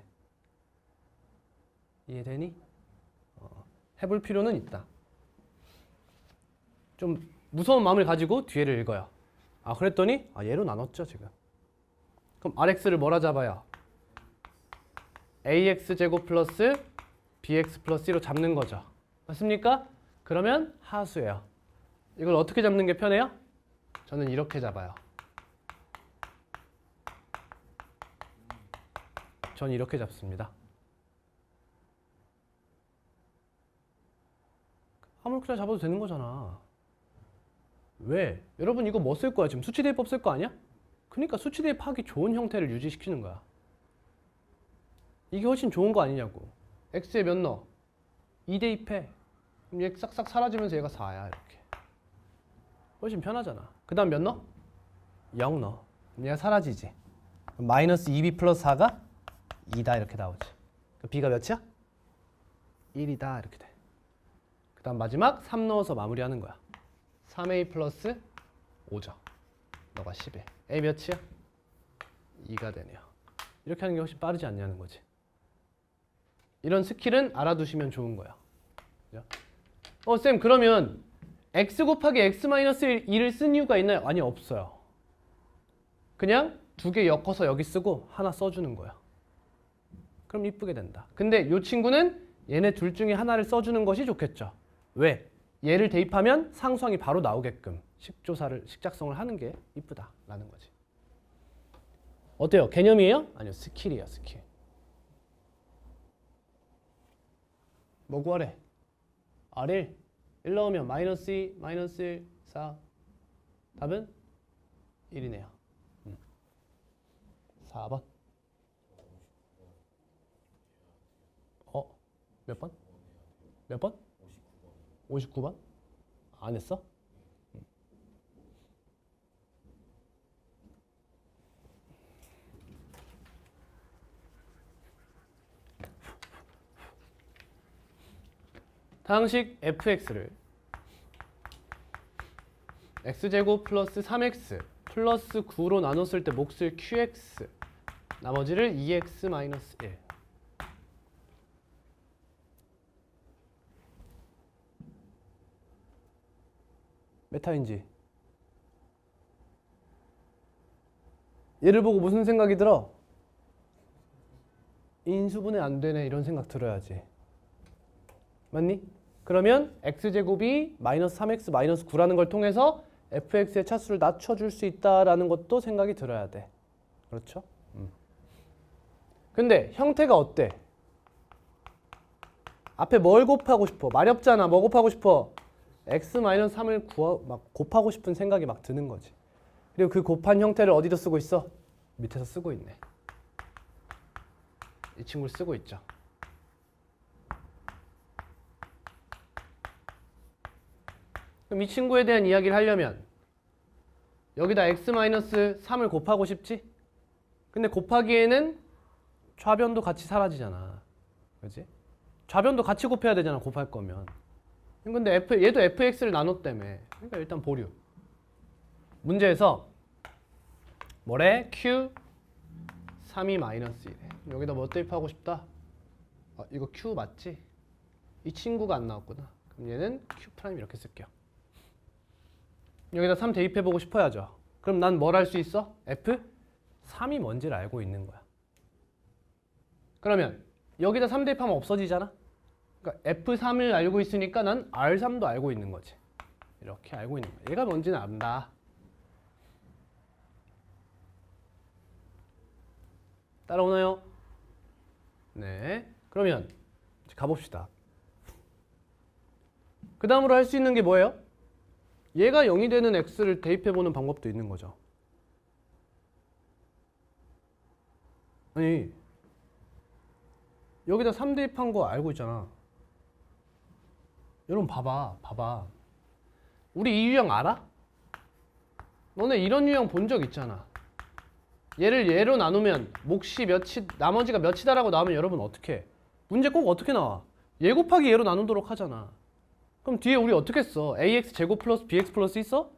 이해되니? 해볼 필요는 있다. 좀 무서운 마음을 가지고 뒤에를 읽어요. 아, 그랬더니 얘로 나눴죠 지금. 그럼 rx를 뭐라 잡아요? ax제곱 플러스 bx 플러스 1로 잡는 거죠. 맞습니까? 그러면 하수예요. 이걸 어떻게 잡는 게 편해요? 저는 이렇게 잡아요. 전 이렇게 잡습니다. 아무렇게나 잡아도 되는 거잖아. 왜? 여러분 이거 뭐 쓸 거야? 지금 수치대입법 쓸 거 아니야? 그러니까 수치대입하기 좋은 형태를 유지시키는 거야. 이게 훨씬 좋은 거 아니냐고. x에 몇 넣어? 2 대입해. 그럼 얘 싹싹 사라지면서 얘가 4야 이렇게. 훨씬 편하잖아. 그 다음 몇 넣어? 0 넣어. 그럼 얘가 사라지지. 그럼 마이너스 2b 플러스 4가 2다 이렇게 나오지. 그럼 b가 몇이야? 1이다 이렇게 돼. 그 다음 마지막 3 넣어서 마무리하는 거야. 3a 플러스 5죠. 너가 10에. a 몇이야? 2가 되네요. 이렇게 하는 게 훨씬 빠르지 않냐는 거지. 이런 스킬은 알아두시면 좋은 거야. 그죠? 쌤 그러면 x 곱하기 x 마이너스 1을 쓴 이유가 있나요? 아니 없어요. 그냥 두 개 엮어서 여기 쓰고 하나 써주는 거야. 그럼 이쁘게 된다. 근데 이 친구는 얘네 둘 중에 하나를 써주는 것이 좋겠죠. 왜? 얘를 대입하면 상수항이 바로 나오게끔 식작성을 하는 게 이쁘다라는 거지. 어때요? 개념이에요? 아니요, 스킬이에요, 스킬. 뭐 구하래? R1 1 넣으면 마이너스 2, 마이너스 1, 4. 답은 1이네요. 4번. 몇 번? 몇 번? 59번? 안 했어? 다항식 fx를 x제곱 플러스 3x 플러스 9로 나눴을 때 몫을 qx 나머지를 2x 마이너스 1 메타인지 얘를 보고 무슨 생각이 들어? 인수분해 안 되네 이런 생각 들어야지. 맞니? 그러면 x제곱이 마이너스 3x 마이너스 9라는 걸 통해서 fx의 차수를 낮춰줄 수 있다라는 것도 생각이 들어야 돼. 그렇죠? 근데 형태가 어때? 앞에 뭘 곱하고 싶어? 말이 없잖아. 뭐 곱하고 싶어? x-3을 막 곱하고 싶은 생각이 막 드는 거지. 그리고 그 곱한 형태를 어디서 쓰고 있어? 밑에서 쓰고 있네. 이 친구를 쓰고 있죠. 그럼 이 친구에 대한 이야기를 하려면 여기다 x-3을 곱하고 싶지? 근데 곱하기에는 좌변도 같이 사라지잖아. 그렇지? 좌변도 같이 곱해야 되잖아. 곱할 거면. 근데 얘도 fx를 나눴다며. 그러니까 일단 보류. 문제에서 뭐래? q 3이 마이너스 1에. 여기다 뭐 대입하고 싶다? 이거 q 맞지? 이 친구가 안 나왔구나. 그럼 얘는 q 프라임 이렇게 쓸게요. 여기다 3 대입해보고 싶어야죠. 그럼 난 뭘 할 수 있어? f 3이 뭔지를 알고 있는 거야. 그러면 여기다 3 대입하면 없어지잖아? 그러니까 F3을 알고 있으니까 난 R3도 알고 있는 거지. 이렇게 알고 있는 거야. 얘가 뭔지는 안다. 따라오나요? 네. 그러면 이제 가봅시다. 그 다음으로 할 수 있는 게 뭐예요? 얘가 0이 되는 x를 대입해보는 방법도 있는 거죠. 아니 여기다 3 대입한 거 알고 있잖아. 여러분 봐봐. 우리 이 유형 알아? 너네 이런 유형 본 적 있잖아. 얘를 얘로 나누면 몫이 몇이 나머지가 몇이다라고 나오면 여러분 어떻게 해? 문제 꼭 어떻게 나와? 얘 곱하기 얘로 나누도록 하잖아. 그럼 뒤에 우리 어떻게 써? ax 제곱 플러스 bx 플러스 있어?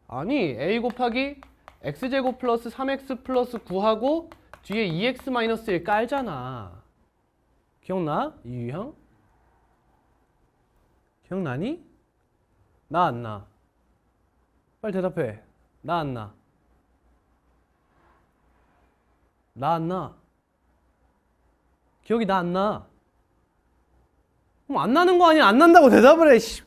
아니 a 곱하기 x제곱 플러스 3x 플러스 9하고 뒤에 2x 마이너스 1 깔잖아. 기억나? 이 유형? 기억나니? 나 안 나? 빨리 대답해. 나 안 나? 나 안 나? 기억이 나 안 나? 그럼 안 나는 거 아니야? 안 난다고 대답을 해. 씨.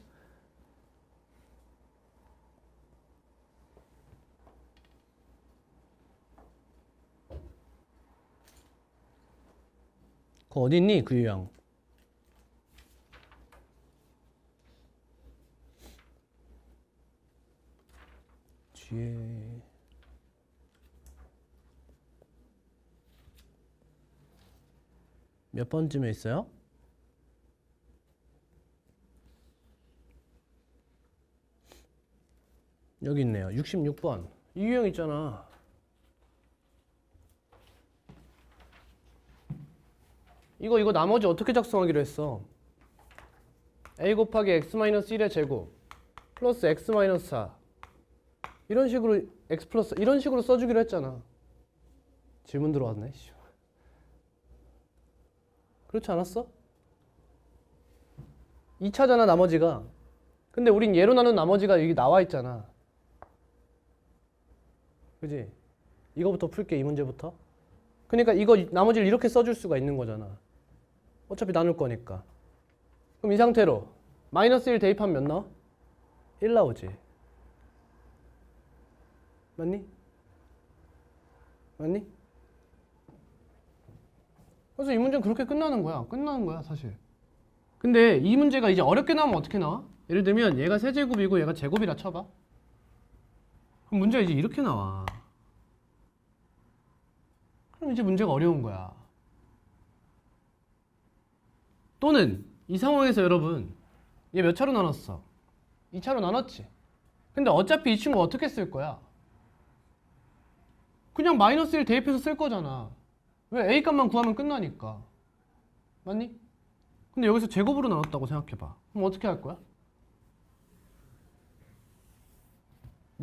그거 어디 있니? 그 유형. 뒤에 몇 번쯤에 있어요? 여기 있네요. 66번. 이 유형 있잖아. 이거 나머지 어떻게 작성하기로 했어? a 곱하기 x-1의 제곱 플러스 x-4 이런 식으로 x 플러스 이런 식으로 써주기로 했잖아. 질문 들어왔네. 그렇지 않았어? 2차잖아 나머지가. 근데 우린 얘로 나눈 나머지가 여기 나와 있잖아. 그지? 이거부터 풀게. 이 문제부터. 그러니까 이거 나머지를 이렇게 써줄 수가 있는 거잖아. 어차피 나눌 거니까. 그럼 이 상태로 마이너스 1 대입하면 몇 나와? 1 나오지. 맞니? 맞니? 그래서 이 문제는 그렇게 끝나는 거야. 끝나는 거야 사실. 근데 이 문제가 이제 어렵게 나오면 어떻게 나와? 예를 들면 얘가 세제곱이고 얘가 제곱이라 쳐봐. 그럼 문제가 이제 이렇게 나와. 그럼 이제 문제가 어려운 거야. 또는 이 상황에서 여러분 얘 몇 차로 나눴어? 2차로 나눴지. 근데 어차피 이 친구 어떻게 쓸 거야? 그냥 마이너스 1 대입해서 쓸 거잖아. 왜? A 값만 구하면 끝나니까. 맞니? 근데 여기서 제곱으로 나눴다고 생각해봐. 그럼 어떻게 할 거야?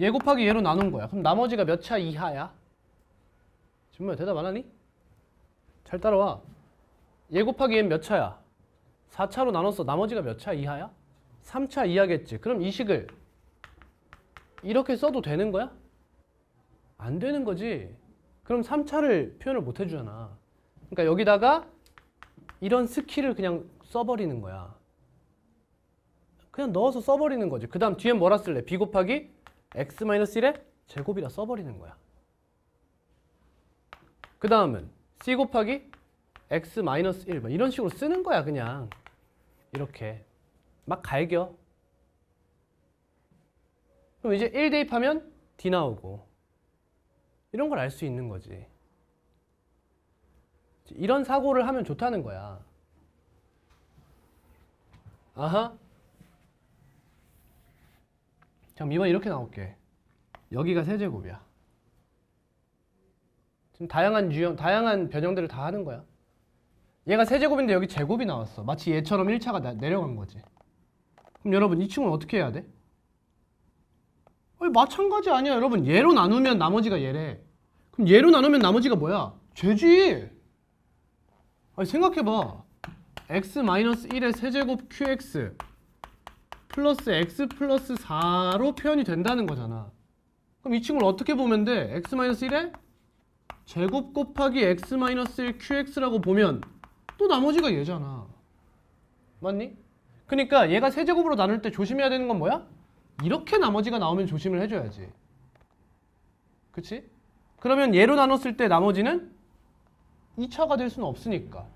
얘 곱하기 얘로 나눈 거야. 그럼 나머지가 몇 차 이하야? 정말 대답 안 하니? 잘 따라와. 얘 곱하기 얘는 몇 차야? 4차로 나눴어. 나머지가 몇 차 이하야? 3차 이하겠지. 그럼 이 식을 이렇게 써도 되는 거야? 안 되는 거지. 그럼 3차를 표현을 못 해주잖아. 그러니까 여기다가 이런 스킬을 그냥 써버리는 거야. 그냥 넣어서 써버리는 거지. 그 다음 뒤엔 뭐라 쓸래? b 곱하기 x-1의 제곱이라 써버리는 거야. 그 다음은 c 곱하기 x-1 이런 식으로 쓰는 거야. 그냥 이렇게 막 갈겨. 그럼 이제 1 대입하면 d 나오고 이런 걸 알 수 있는 거지. 이런 사고를 하면 좋다는 거야. 아하. 그럼 이번 이렇게 나올게. 여기가 세제곱이야. 지금 다양한 유형, 다양한 변형들을 다 하는 거야. 얘가 세제곱인데 여기 제곱이 나왔어. 마치 얘처럼 1차가 내려간 거지. 그럼 여러분 이 친구는 어떻게 해야 돼? 아니, 마찬가지 아니야 여러분. 얘로 나누면 나머지가 얘래. 그럼 얘로 나누면 나머지가 뭐야? 쟤지. 아니 생각해봐. x-1의 세제곱 qx 플러스 x 플러스 4로 표현이 된다는 거잖아. 그럼 이 친구를 어떻게 보면 돼? x-1의 제곱 곱하기 x-1 qx라고 보면 또 나머지가 얘잖아. 맞니? 그러니까 얘가 세제곱으로 나눌 때 조심해야 되는 건 뭐야? 이렇게 나머지가 나오면 조심을 해줘야지. 그치? 그러면 얘로 나눴을 때 나머지는 2차가 될 수는 없으니까.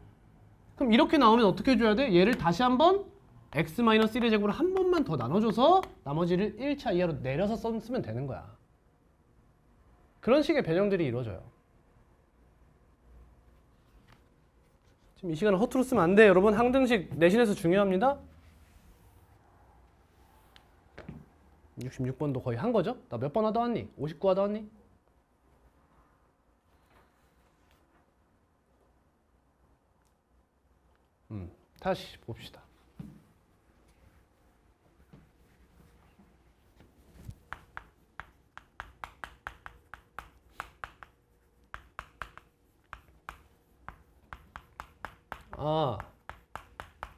그럼 이렇게 나오면 어떻게 해줘야 돼? 얘를 다시 한번 x-1의 제곱으로 한 번만 더 나눠줘서 나머지를 1차 이하로 내려서 쓰면 되는 거야. 그런 식의 변형들이 이루어져요. 지금 이 시간을 허투루 쓰면 안 돼. 여러분 항등식 내신에서 중요합니다. 66번도 거의 한 거죠? 나 몇 번 하다 왔니? 59 하다 왔니? 다시 봅시다. 아,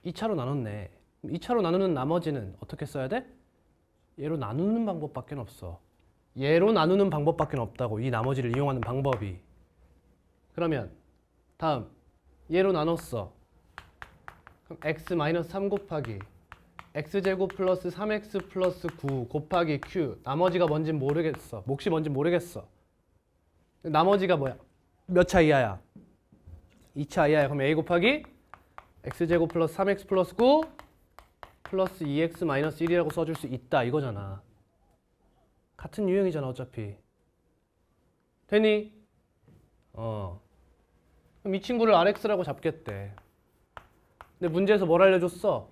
2차로 나눴네. 2차로 나누는 나머지는 어떻게 써야 돼? 얘로 나누는 방법밖에 없어. 얘로 나누는 방법밖에 없다고. 이 나머지를 이용하는 방법이. 그러면 다음 얘로 나눴어. 그럼 x-3 곱하기 x제곱 플러스 3x 플러스 9 곱하기 q. 나머지가 뭔진 모르겠어. 몫이 뭔진 모르겠어. 나머지가 뭐야? 몇 차 이하야? 2차 이하야. 그럼 a 곱하기 x제곱 플러스 3x 플러스 9 플러스 2x 마이너스 1이라고 써줄 수 있다 이거잖아. 같은 유형이잖아 어차피. 되니? 그럼 이 친구를 rx라고 잡겠대. 근데 문제에서 뭘 알려줬어?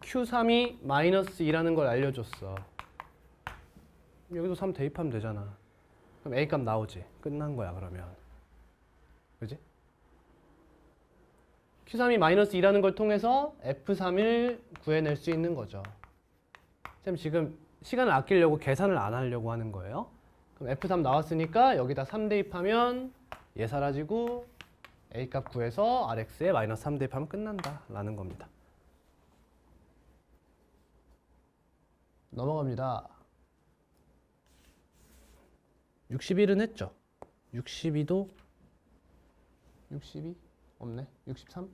q3이 마이너스 2라는 걸 알려줬어. 여기도 3 대입하면 되잖아. 그럼 a 값 나오지. 끝난 거야 그러면. 그지? q3이 마이너스 2라는 걸 통해서 f3을 구해낼 수 있는 거죠. 쌤 지금 시간을 아끼려고 계산을 안 하려고 하는 거예요. 그럼 f3 나왔으니까 여기다 3 대입하면 얘 사라지고 a 값 구해서 rx에 마이너스 3 대입하면 끝난다 라는 겁니다. 넘어갑니다. 61은 했죠. 62도 62? 없네. 63?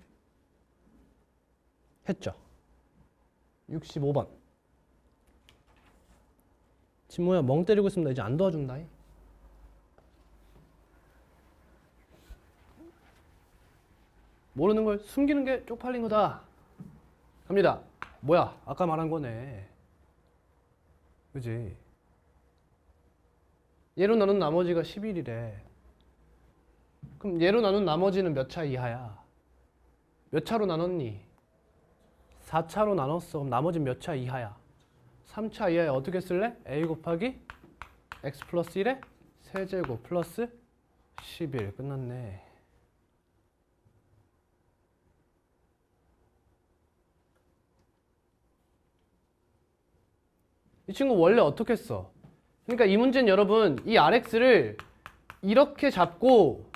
했죠. 65번. 진모야 멍 때리고 있습니다. 이제 안 도와준다. 모르는 걸 숨기는 게 쪽팔린 거다. 갑니다. 뭐야? 아까 말한 거네. 그지? 얘로 나눈 나머지가 11이래. 그럼 얘로 나눈 나머지는 몇 차 이하야? 몇 차로 나눴니? 4차로 나눴어. 그럼 나머지는 몇 차 이하야? 3차 이하에 어떻게 쓸래? a 곱하기 x 플러스 1에 세제곱 플러스 11. 끝났네. 이 친구 원래 어떻게 써? 그러니까 이 문제는 여러분 이 rx를 이렇게 잡고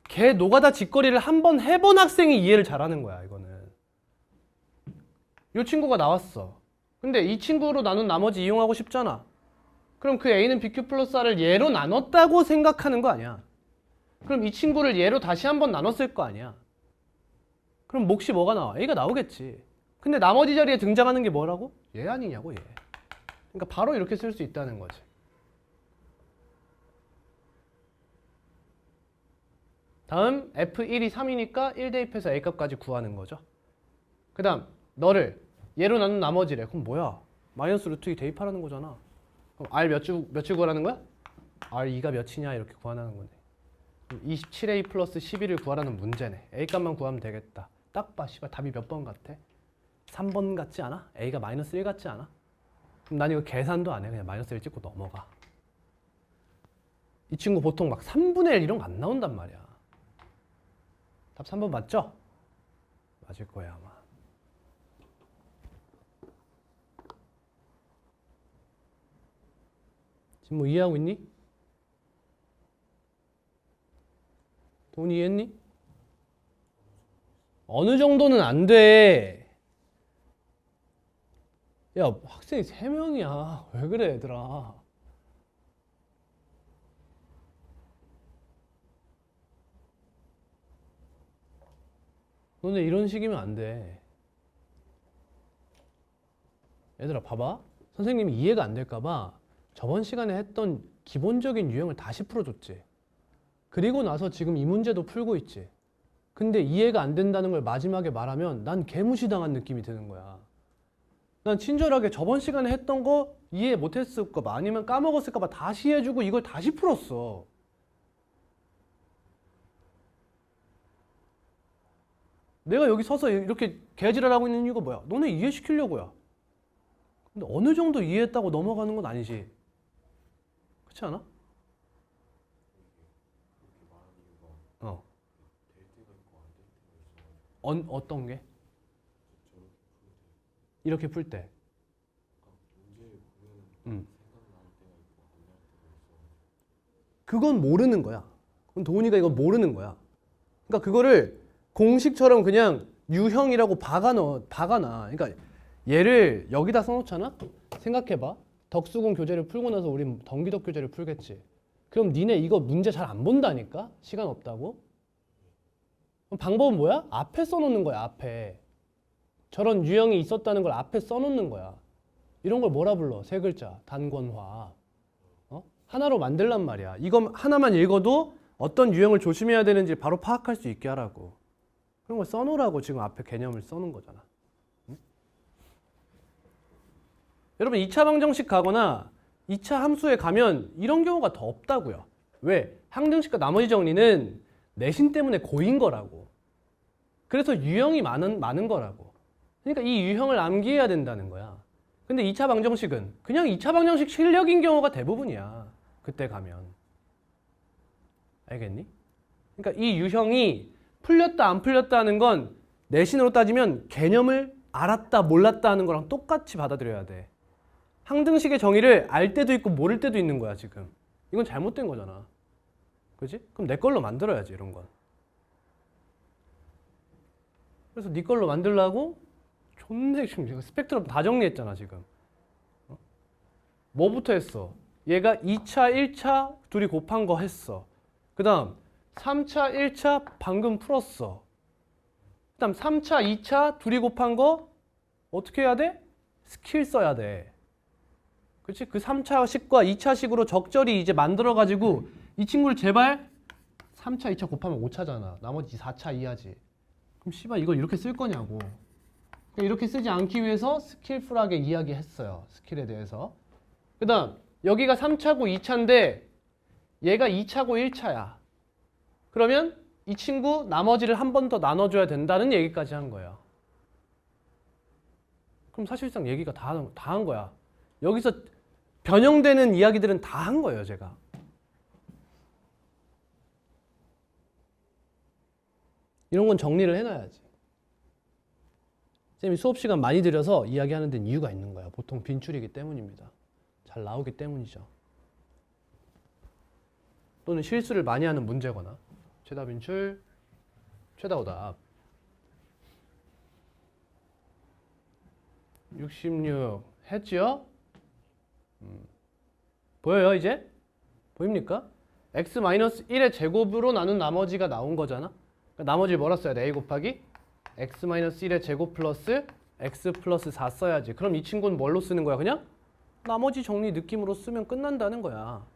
걔 노가다 짓거리를 한번 해본 학생이 이해를 잘하는 거야. 이거는 이 친구가 나왔어. 근데 이 친구로 나눈 나머지 이용하고 싶잖아. 그럼 그 a는 bq 플러스 r을 얘로 나눴다고 생각하는 거 아니야. 그럼 이 친구를 얘로 다시 한번 나눴을 거 아니야. 그럼 몫이 뭐가 나와? a가 나오겠지. 근데 나머지 자리에 등장하는 게 뭐라고? 얘 아니냐고 얘. 그러니까 바로 이렇게 쓸 수 있다는 거지. 다음 f1이 3이니까 1 대입해서 a 값까지 구하는 거죠. 그 다음 너를 얘로 나눈 나머지래. 그럼 뭐야? 마이너스 루트 2 대입하라는 거잖아. 그럼 r 몇주 구하라는 거야? r2가 몇이냐 이렇게 구하라는 거네. 27a 플러스 11을 구하라는 문제네. a 값만 구하면 되겠다. 딱 봐. 씨발 답이 몇 번 같아? 3번 같지 않아? a가 마이너스 1 같지 않아? 그럼 난 이거 계산도 안 해. 그냥 마이너스 1 찍고 넘어가. 이 친구 보통 막 3분의 1 이런 거 안 나온단 말이야. 답 3번 맞죠? 맞을 거야 아마. 지금 뭐 이해하고 있니? 돈 이해했니? 어느 정도는 안 돼. 야, 학생이 3명이야. 왜 그래, 얘들아. 너네 이런 식이면 안 돼. 얘들아, 봐봐. 선생님이 이해가 안 될까봐 저번 시간에 했던 기본적인 유형을 다시 풀어줬지. 그리고 나서 지금 이 문제도 풀고 있지. 근데 이해가 안 된다는 걸 마지막에 말하면 난 개무시당한 느낌이 드는 거야. 난 친절하게 저번 시간에 했던 거 이해 못했을까 봐 아니면 까먹었을까 봐 다시 해주고 이걸 다시 풀었어. 내가 여기 서서 이렇게 개지랄하고 있는 이유가 뭐야? 너네 이해시키려고야. 근데 어느 정도 이해했다고 넘어가는 건 아니지. 그렇지 않아? 어. 어떤 게? 이렇게 풀 때. 그건 모르는 거야. 그건 도훈이가 이건 모르는 거야. 그러니까 그거를 공식처럼 그냥 유형이라고 박아놔. 그러니까 얘를 여기다 써놓잖아? 생각해봐. 덕수궁 교재를 풀고 나서 우리 덩기덕 교재를 풀겠지. 그럼 니네 이거 문제 잘 안 본다니까? 시간 없다고? 그럼 방법은 뭐야? 앞에 써놓는 거야. 앞에. 저런 유형이 있었다는 걸 앞에 써놓는 거야. 이런 걸 뭐라 불러? 세 글자. 단권화. 하나로 만들란 말이야. 이거 하나만 읽어도 어떤 유형을 조심해야 되는지 바로 파악할 수 있게 하라고. 그런 걸 써놓으라고 지금 앞에 개념을 써놓은 거잖아. 응? 여러분 2차 방정식 가거나 2차 함수에 가면 이런 경우가 더 없다고요. 왜? 항등식과 나머지 정리는 내신 때문에 고인 거라고. 그래서 유형이 많은 거라고. 그러니까 이 유형을 암기해야 된다는 거야. 근데 2차 방정식은 그냥 2차 방정식 실력인 경우가 대부분이야. 그때 가면. 알겠니? 그러니까 이 유형이 풀렸다 안 풀렸다 하는 건 내신으로 따지면 개념을 알았다 몰랐다 하는 거랑 똑같이 받아들여야 돼. 항등식의 정의를 알 때도 있고 모를 때도 있는 거야 지금. 이건 잘못된 거잖아. 그지? 그럼 내 걸로 만들어야지 이런 건. 그래서 네 걸로 만들려고 존나 지금 스펙트럼 다 정리했잖아 지금. 뭐부터 했어? 얘가 2차, 1차 둘이 곱한 거 했어. 그 다음 3차, 1차 방금 풀었어. 그 다음 3차, 2차 둘이 곱한 거 어떻게 해야 돼? 스킬 써야 돼. 그렇지? 그 3차식과 2차식으로 적절히 이제 만들어가지고 이 친구를 제발 3차, 2차 곱하면 5차잖아. 나머지 4차 이하지. 그럼 씨발 이걸 이렇게 쓸 거냐고. 그러니까 이렇게 쓰지 않기 위해서 스킬풀하게 이야기했어요. 스킬에 대해서. 그 다음 여기가 3차고 2차인데 얘가 2차고 1차야. 그러면 이 친구 나머지를 한 번 더 나눠줘야 된다는 얘기까지 한 거예요. 그럼 사실상 얘기가 다 한 거야. 여기서 변형되는 이야기들은 다 한 거예요, 제가. 이런 건 정리를 해놔야지. 쌤이 수업 시간 많이 들여서 이야기하는 데는 이유가 있는 거야. 보통 빈출이기 때문입니다. 잘 나오기 때문이죠. 또는 실수를 많이 하는 문제거나. 최다 빈출, 최다 오답. 66 했지요? 보여요 이제? 보입니까? x-1의 제곱으로 나눈 나머지가 나온 거잖아. 그러니까 나머지를 뭐라 써야 돼? a 곱하기 x-1의 제곱 플러스 x 플러스 4 써야지. 그럼 이 친구는 뭘로 쓰는 거야 그냥? 나머지 정리 느낌으로 쓰면 끝난다는 거야.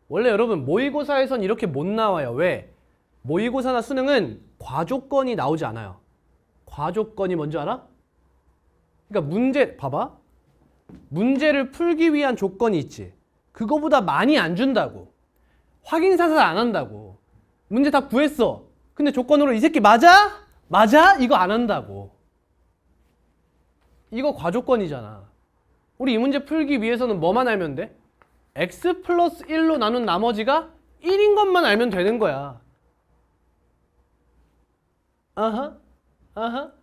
원래 여러분 모의고사에선 이렇게 못 나와요. 왜? 모의고사나 수능은 과조건이 나오지 않아요. 과조건이 뭔지 알아? 그러니까 문제 봐봐. 문제를 풀기 위한 조건이 있지. 그거보다 많이 안 준다고. 확인사살 안 한다고. 문제 다 구했어. 근데 조건으로 이 새끼 맞아? 맞아? 이거 안 한다고. 이거 과조건이잖아. 우리 이 문제 풀기 위해서는 뭐만 알면 돼? x 플러스 1로 나눈 나머지가 1인 것만 알면 되는 거야. 아하.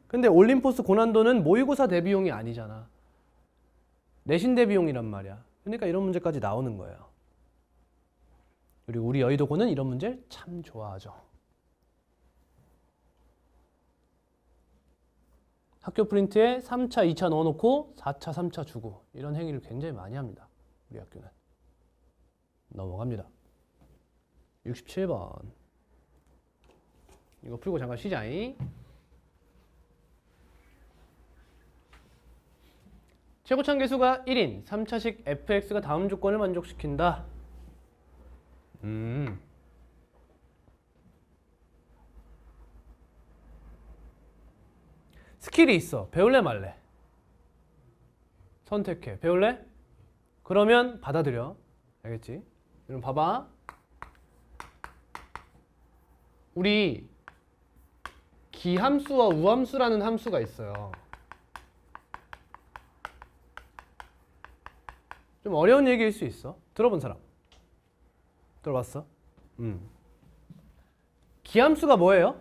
근데 올림포스 고난도는 모의고사 대비용이 아니잖아. 내신 대비용이란 말이야. 그러니까 이런 문제까지 나오는 거예요. 그리고 우리 여의도고는 이런 문제를 참 좋아하죠. 학교 프린트에 3차, 2차 넣어놓고 4차, 3차 주고 이런 행위를 굉장히 많이 합니다. 우리 학교는. 넘어갑니다. 67번. 이거 풀고 잠깐 쉬자잉. 최고참 계수가 1인 3차식 fx가 다음 조건을 만족시킨다. 스킬이 있어. 배울래 말래? 선택해. 배울래? 그러면 받아들여. 알겠지? 그럼 봐봐. 우리 기함수와 우함수라는 함수가 있어요. 좀 어려운 얘기일 수 있어. 들어본 사람? 들어봤어? 기함수가 뭐예요?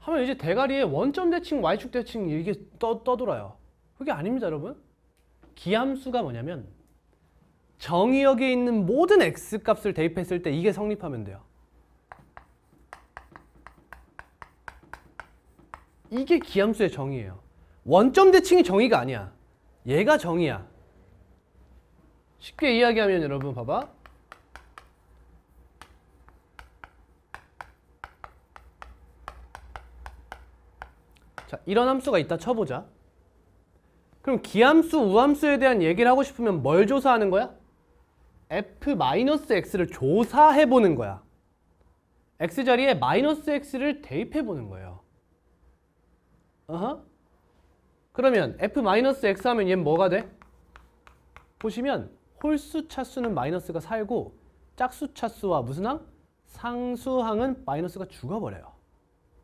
하면 이제 대가리에 원점 대칭, y축 대칭 이게 떠돌아요. 그게 아닙니다, 여러분. 기함수가 뭐냐면 정의역에 있는 모든 x 값을 대입했을 때 이게 성립하면 돼요. 이게 기함수의 정의예요. 원점 대칭이 정의가 아니야. 얘가 정의야. 쉽게 이야기하면 여러분 봐봐. 자, 이런 함수가 있다 쳐보자. 그럼 기함수, 우함수에 대한 얘기를 하고 싶으면 뭘 조사하는 거야? f-x를 조사해보는 거야. x 자리에 마이너스 x를 대입해보는 거예요. 그러면 f-x 하면 얘는 뭐가 돼? 보시면 홀수 차수는 마이너스가 살고 짝수 차수와 무슨 항? 상수항은 마이너스가 죽어버려요.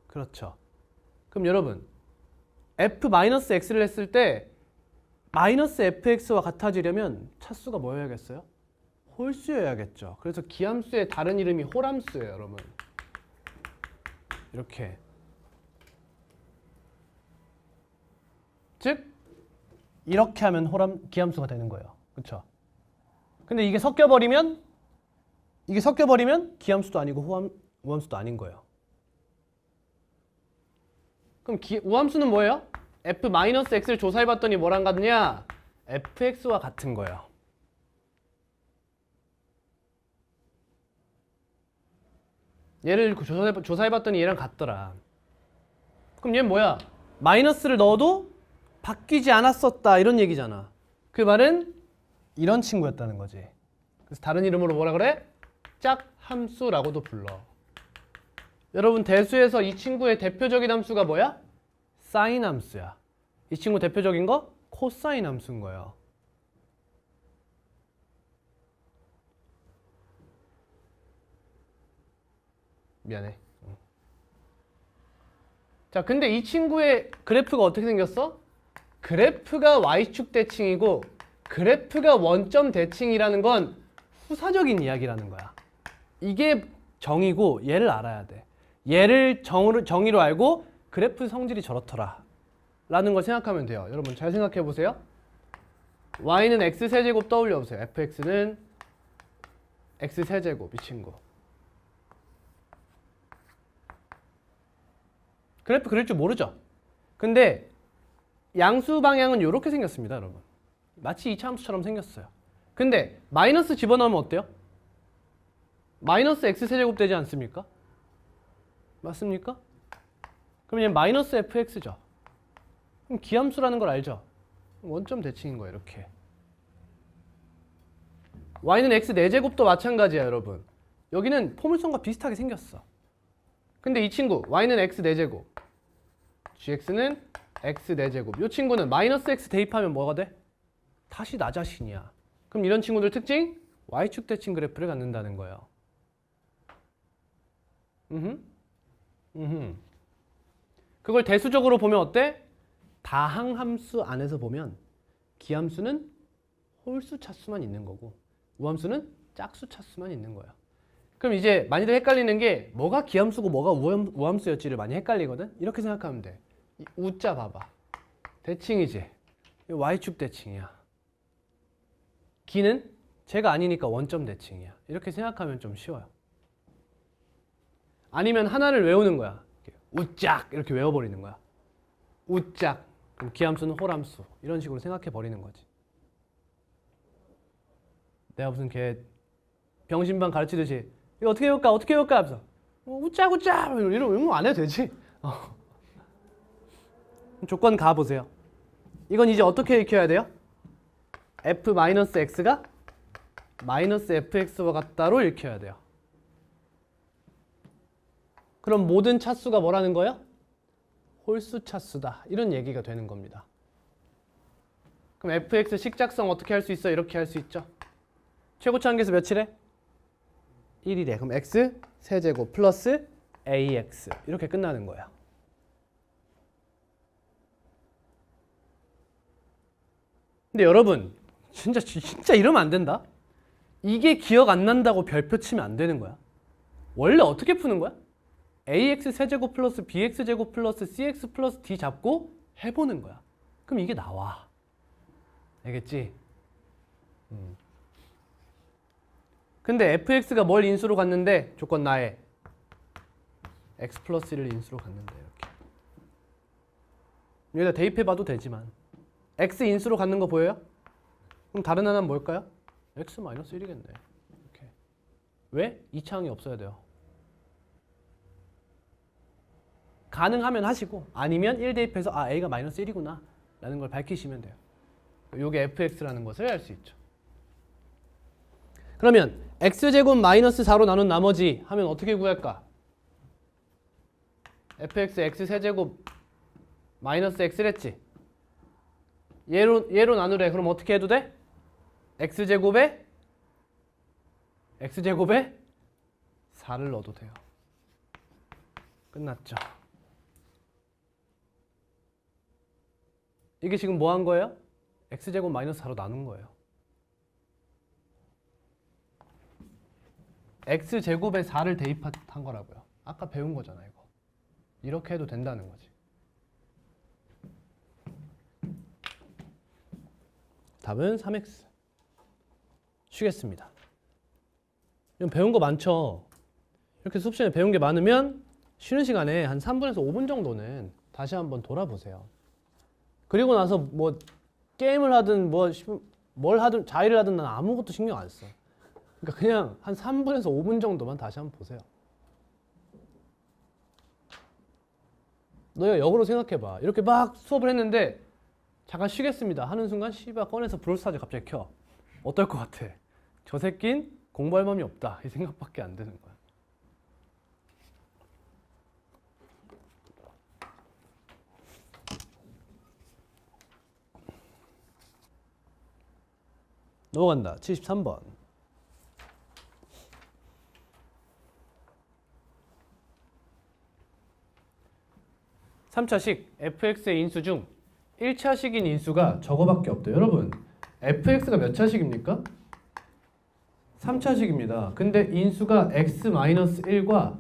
그렇죠. 그럼 여러분 f-x를 했을 때 마이너스 fx와 같아지려면 차수가 뭐여야겠어요? 홀수여야겠죠. 그래서 기함수의 다른 이름이 홀함수예요, 여러분. 이렇게. 즉 이렇게 하면 기함수가 되는 거예요. 그렇죠? 근데 이게 섞여버리면 기함수도 아니고 우함수도 아닌 거예요. 그럼 우함수는 뭐예요? f-x를 조사해봤더니 뭐랑 같냐? fx와 같은 거예요. 얘를 조사해봤더니 얘랑 같더라. 그럼 얘는 뭐야? 마이너스를 넣어도 바뀌지 않았었다 이런 얘기잖아. 그 말은 이런 친구였다는 거지. 그래서 다른 이름으로 뭐라 그래? 짝함수라고도 불러. 여러분 대수에서 이 친구의 대표적인 함수가 뭐야? 사인 함수야. 이 친구 대표적인 거? 코사인 함수인 거예요. 미안해. 자, 근데 이 친구의 그래프가 어떻게 생겼어? 그래프가 y축 대칭이고 그래프가 원점 대칭이라는 건 후사적인 이야기라는 거야. 이게 정의고 얘를 알아야 돼. 얘를 정의로 알고 그래프 성질이 저렇더라 라는 걸 생각하면 돼요. 여러분 잘 생각해 보세요. y는 x세제곱 떠올려 보세요. fx는 x세제곱 이 친구. 그래프 그릴 줄 모르죠? 근데 양수 방향은 이렇게 생겼습니다, 여러분. 마치 이차함수처럼 생겼어요. 근데 마이너스 집어넣으면 어때요? 마이너스 x세제곱 되지 않습니까? 맞습니까? 그럼 얘는 마이너스 fx죠. 그럼 기함수라는 걸 알죠? 원점 대칭인 거예요, 이렇게. y는 x 4제곱도 마찬가지야, 여러분. 여기는 포물선과 비슷하게 생겼어. 근데 이 친구 y는 x 4제곱, gx는 x 4제곱. 이 친구는 마이너스 x 대입하면 뭐가 돼? 다시 나 자신이야. 그럼 이런 친구들 특징? y축 대칭 그래프를 갖는다는 거예요. 그걸 대수적으로 보면 어때? 다항함수 안에서 보면 기함수는 홀수 차수만 있는 거고 우함수는 짝수 차수만 있는 거야. 그럼 이제 많이들 헷갈리는 게 뭐가 기함수고 뭐가 우함수였지를 많이 헷갈리거든? 이렇게 생각하면 돼. 이 우자 봐봐. 대칭이지. y축 대칭이야. 기는 제가 아니니까 원점 대칭이야. 이렇게 생각하면 좀 쉬워요. 아니면 하나를 외우는 거야. 우짝 이렇게 외워버리는 거야. 우짝. 그럼 기함수는 홀함수. 이런 식으로 생각해 버리는 거지. 내가 무슨 걔 병신반 가르치듯이 이거 어떻게 외울까? 어떻게 외울까? 하면서 우짝 우짝 이런 거 안 해도 되지. 조건 가보세요. 이건 이제 어떻게 익혀야 돼요? f-x가 마이너스 fx와 같다로 읽혀야 돼요. 그럼 모든 차수가 뭐라는 거예요? 홀수 차수다. 이런 얘기가 되는 겁니다. 그럼 fx 식작성 어떻게 할 수 있어? 이렇게 할 수 있죠. 최고차 한계수 몇이래? 1이래. 그럼 x 세제곱 플러스 ax 이렇게 끝나는 거야. 근데 여러분 진짜 이러면 안 된다. 이게 기억 안 난다고 별표 치면 안 되는 거야. 원래 어떻게 푸는 거야? ax 세제곱 플러스 bx 제곱 플러스 cx 플러스 d 잡고 해보는 거야. 그럼 이게 나와. 알겠지? 근데 fx가 뭘 인수로 갔는데 조건 나에 x 플러스 1을 인수로 갔는데 이렇게. 여기다 대입해봐도 되지만 x 인수로 갖는 거 보여요? 그럼 다른 하나는 뭘까요? x 마이너스 1이겠네. 이렇게. 왜? 2차항이 없어야 돼요. 가능하면 하시고 아니면 1 대입해서 아 a가 마이너스 1이구나 라는 걸 밝히시면 돼요. 요게 fx라는 것을 알 수 있죠. 그러면 x제곱 마이너스 4로 나눈 나머지 하면 어떻게 구할까? fx x세제곱 마이너스 x랬지. 얘로 나누래. 그럼 어떻게 해도 돼? x제곱에 4를 넣어도 돼요. 끝났죠. 이게 지금 뭐 한 거예요? x제곱 마이너스 4로 나눈 거예요. x제곱에 4를 대입한 거라고요. 아까 배운 거잖아 이거. 이렇게 해도 된다는 거지. 답은 3x. 쉬겠습니다. 이건 배운 거 많죠? 이렇게 수업 시간에 배운 게 많으면 쉬는 시간에 한 3분에서 5분 정도는 다시 한번 돌아보세요. 그리고 나서 뭐 게임을 하든 뭘 하든 자위를 하든 난 아무것도 신경 안 써. 그러니까 그냥 한 3분에서 5분 정도만 다시 한번 보세요. 너희가 역으로 생각해봐. 이렇게 막 수업을 했는데 잠깐 쉬겠습니다 하는 순간 씨발 꺼내서 브롤스타즈 갑자기 켜. 어떨 것 같아? 저 새낀 공부할 마음이 없다 이 생각밖에 안 드는 거야. 넘어간다. 73번. 3차식 fx의 인수 중 1차식인 인수가 저거밖에 없대요. 여러분 fx가 몇 차식입니까? 3차식입니다. 근데 인수가 x-1과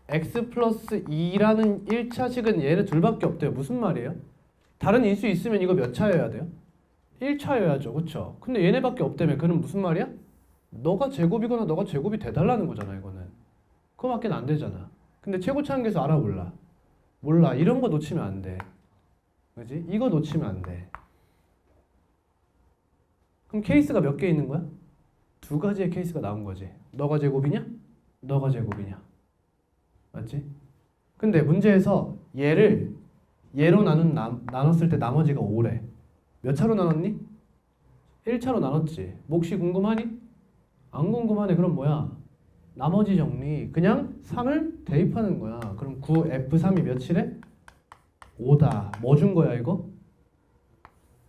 x 플러스 2라는 1차식은 얘네 둘밖에 없대요. 무슨 말이에요? 다른 인수 있으면 이거 몇 차여야 돼요? 1차여야죠. 그쵸? 근데 얘네밖에 없다며. 그럼 무슨 말이야? 너가 제곱이거나 너가 제곱이 돼달라는 거잖아 이거는. 그거밖에 안 되잖아. 근데 최고차항계수 알아 몰라? 몰라. 이런 거 놓치면 안 돼. 그지? 이거 놓치면 안 돼. 그럼 케이스가 몇 개 있는 거야? 두 가지의 케이스가 나온 거지. 너가 제곱이냐? 너가 제곱이냐? 맞지? 근데 문제에서 얘로 나눴을 때 나머지가 5래. 몇 차로 나눴니? 1차로 나눴지. 몫이 궁금하니? 안 궁금하네. 그럼 뭐야? 나머지 정리. 그냥 3을 대입하는 거야. 그럼 9F3이 몇이래? 5다. 뭐 준 거야 이거?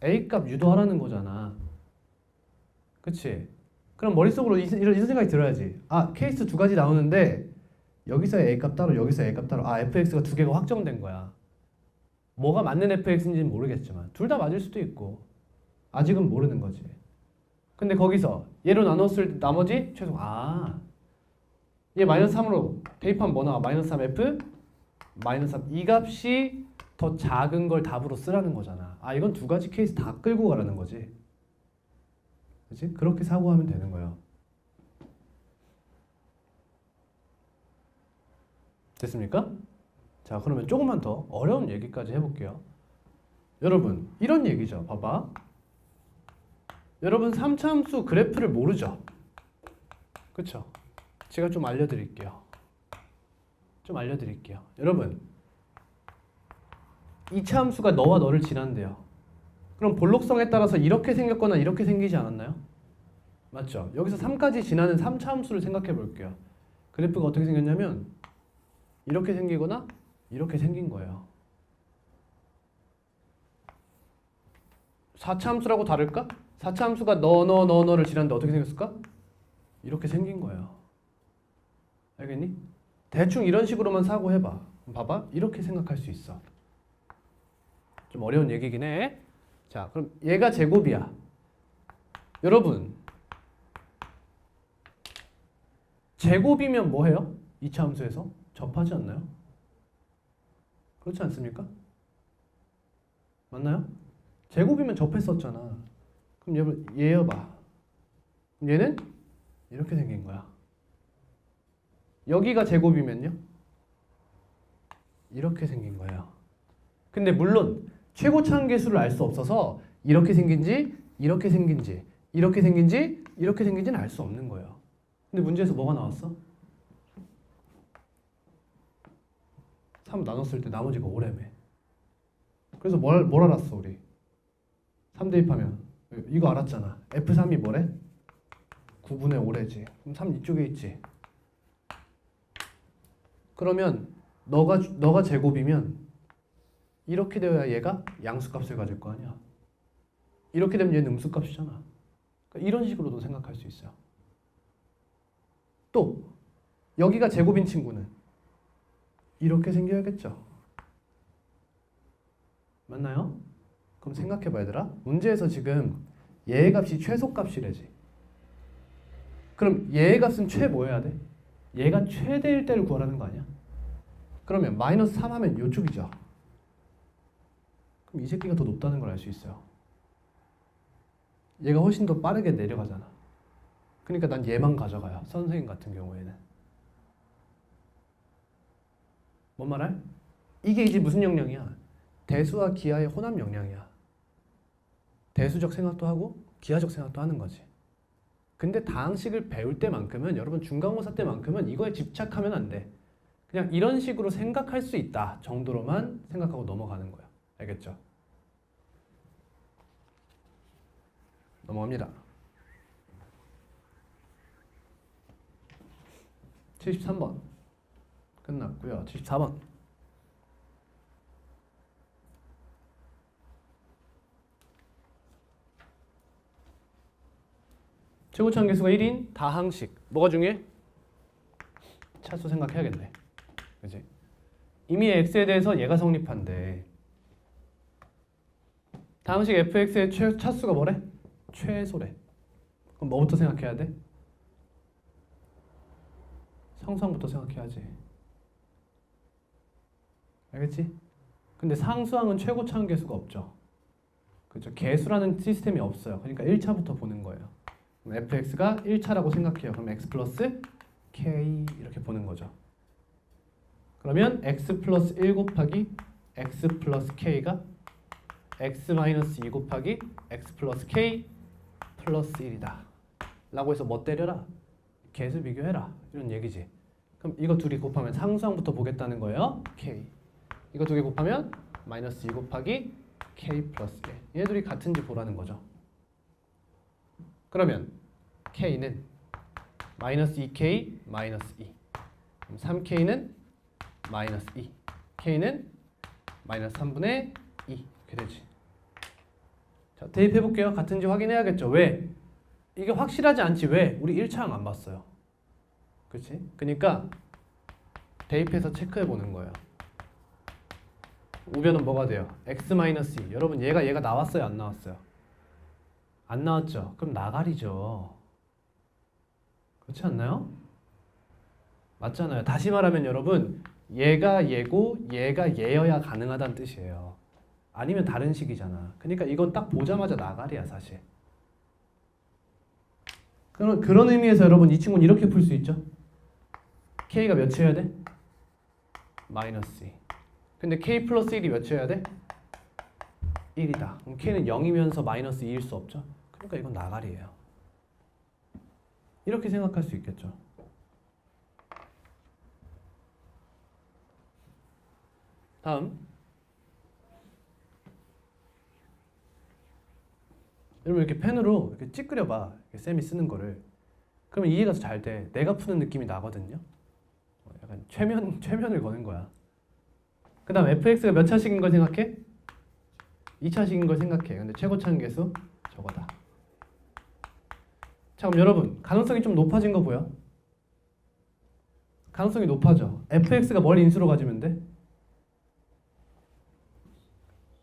A값 유도하라는 거잖아. 그치? 그럼 머릿속으로 이런 생각이 들어야지. 아, 케이스 두 가지 나오는데 여기서 A값 따로 여기서 A값 따로. 아, fx가 두 개가 확정된 거야. 뭐가 맞는 fx인지는 모르겠지만 둘 다 맞을 수도 있고 아직은 모르는 거지. 근데 거기서 얘로 나눴을 때 나머지 최소 얘 마이너스 3으로 대입하면 뭐 나와? 마이너스 3f 마이너스 3 이 값이 더 작은 걸 답으로 쓰라는 거잖아. 아, 이건 두 가지 케이스 다 끌고 가라는 거지. 그치? 그렇게 사고하면 되는 거예요. 됐습니까? 자, 그러면 조금만 더 어려운 얘기까지 해볼게요. 여러분, 이런 얘기죠. 봐봐. 여러분 3차 함수 그래프를 모르죠? 그쵸? 제가 좀 알려드릴게요. 여러분 2차 함수가 너와 너를 지난대요. 그럼 볼록성에 따라서 이렇게 생겼거나 이렇게 생기지 않았나요? 맞죠? 여기서 3까지 지나는 3차 함수를 생각해 볼게요. 그래프가 어떻게 생겼냐면 이렇게 생기거나 이렇게 생긴 거예요. 4차 함수라고 다를까? 4차 함수가 너를 지났는데 어떻게 생겼을까? 이렇게 생긴 거예요. 알겠니? 대충 이런 식으로만 사고해봐. 봐봐. 이렇게 생각할 수 있어. 좀 어려운 얘기긴 해. 자, 그럼 얘가 제곱이야. 여러분 제곱이면 뭐해요? 2차 함수에서 접하지 않나요? 그렇지 않습니까? 맞나요? 제곱이면 접했었잖아. 그럼 여러분 얘여봐. 얘는 이렇게 생긴 거야. 여기가 제곱이면요? 이렇게 생긴 거예요. 근데 물론 최고차항계수를 알 수 없어서 이렇게 생긴지 이렇게 생긴지 이렇게 생긴지 이렇게 생긴지는 알 수 없는 거예요. 근데 문제에서 뭐가 나왔어? 3 나눴을 때 나머지가 5래매. 그래서 뭘 알았어 우리? 3 대입하면 이거 알았잖아. F3이 뭐래? 9분의 5래지. 그럼 3 이쪽에 있지. 그러면 너가 제곱이면 이렇게 되어야 얘가 양수값을 가질 거 아니야. 이렇게 되면 얘는 음수값이잖아. 그러니까 이런 식으로도 생각할 수 있어요. 또 여기가 제곱인 친구는 이렇게 생겨야겠죠. 맞나요? 그럼 생각해봐 얘들아. 문제에서 지금 얘의 값이 최소값이래지. 그럼 얘의 값은 뭐여야 돼? 얘가 최대일 때를 구하라는 거 아니야? 그러면 마이너스 3 하면 이쪽이죠. 그럼 이 새끼가 더 높다는 걸 알 수 있어요. 얘가 훨씬 더 빠르게 내려가잖아. 그러니까 난 얘만 가져가요. 선생님 같은 경우에는. 뭔 말할? 이게 이제 무슨 역량이야? 대수와 기하의 혼합 역량이야. 대수적 생각도 하고 기하적 생각도 하는 거지. 근데 다항식을 배울 때만큼은 여러분 중간고사 때만큼은 이거에 집착하면 안 돼. 그냥 이런 식으로 생각할 수 있다 정도로만 생각하고 넘어가는 거야. 알겠죠? 넘어갑니다. 73번 끝났고요. 74번 최고차항 계수가 1인 다항식. 뭐가 중요해? 차수 생각해야겠네. 그치? 이미 x에 대해서 얘가 성립한데 다항식 fx의 차수가 뭐래? 최소래. 그럼 뭐부터 생각해야 돼? 상수항부터 생각해야지. 알겠지? 근데 상수항은 최고차항 계수가 없죠. 그렇죠? 계수라는 시스템이 없어요. 그러니까 1차부터 보는 거예요. 그럼 fx가 1차라고 생각해요. 그럼 x 플러스 k 이렇게 보는 거죠. 그러면 x 플러스 1 곱하기 x 플러스 k가 x 마이너스 2 곱하기 x 플러스 k 플러스 1이다 라고 해서 뭐 때려라? 계수 비교해라 이런 얘기지. 그럼 이거 둘이 곱하면 상수항부터 보겠다는 거예요. k. 이거 두 개 곱하면 마이너스 2 곱하기 k 플러스 1. 얘들이 같은지 보라는 거죠. 그러면 k는 마이너스 2k 마이너스 2. 그럼 3k는 마이너스 2. k는 마이너스 3분의 2. 이렇게 되지. 자, 대입해볼게요. 같은지 확인해야겠죠. 왜? 이게 확실하지 않지. 왜? 우리 1차항 안 봤어요. 그렇지? 그러니까 대입해서 체크해보는 거예요. 우변은 뭐가 돼요? x-2. 여러분 얘가 나왔어요? 안 나왔어요? 안 나왔죠? 그럼 나가리죠. 그렇지 않나요? 맞잖아요. 다시 말하면 여러분 얘가 얘고 얘가 얘여야 가능하다는 뜻이에요. 아니면 다른 식이잖아. 그러니까 이건 딱 보자마자 나가리야 사실. 그런 의미에서 여러분 이 친구는 이렇게 풀 수 있죠. k가 몇이어야 돼? 마이너스 2. 근데 k 플러스 1이 몇이어야 돼? 1이다. 그럼 k는 0이면서 마이너스 2일 수 없죠. 그러니까 이건 나가리예요. 이렇게 생각할 수 있겠죠. 다음 여러분 이렇게 펜으로 이렇게 찌그려봐. 이렇게 쌤이 쓰는 거를. 그러면 이해가 잘 돼. 내가 푸는 느낌이 나거든요. 약간 최면을 거는 거야. 그 다음 fx가 몇 차식인 걸 생각해? 2차식인 걸 생각해. 근데 최고차항 계수 저거다. 자 그럼 여러분 가능성이 좀 높아진 거 보여? 가능성이 높아져. fx가 뭘 인수로 가지면 돼?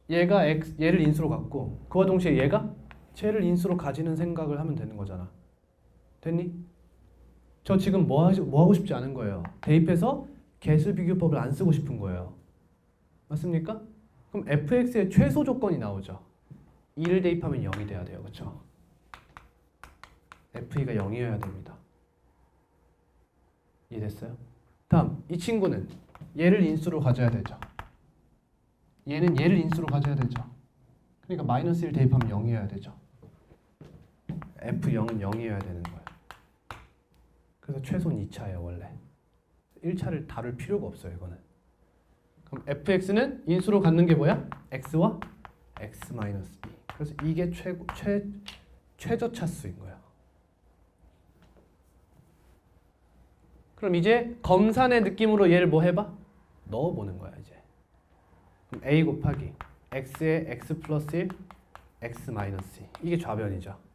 얘가 얘를 인수로 갖고 그와 동시에 얘가 쟤를 인수로 가지는 생각을 하면 되는 거잖아. 됐니? 저 지금 뭐 하고 싶지 않은 거예요. 대입해서 개수 비교법을 안 쓰고 싶은 거예요. 맞습니까? 그럼 fx의 최소 조건이 나오죠. 2를 대입하면 0이 돼야 돼요. 그렇죠? f가 0이어야 됩니다. 이해됐어요? 다음 이 친구는 얘를 인수로 가져야 되죠. 얘는 얘를 인수로 가져야 되죠. 그러니까 마이너스 1 대입하면 0이어야 되죠. f0은 0이어야 되는 거예요. 그래서 최소는 2차예요. 원래 1차를 다룰 필요가 없어요. 이거는. 그럼 fx는 인수로 갖는 게 뭐야? x와 x-2. 그래서 이게 최저차수인 거야. 그럼 이제 검산의 느낌으로 얘를 뭐 해봐? 넣어보는 거야 이제. 그럼 a 곱하기 x에 x 플러스 1, x 마이너스 2. 이게 좌변이죠.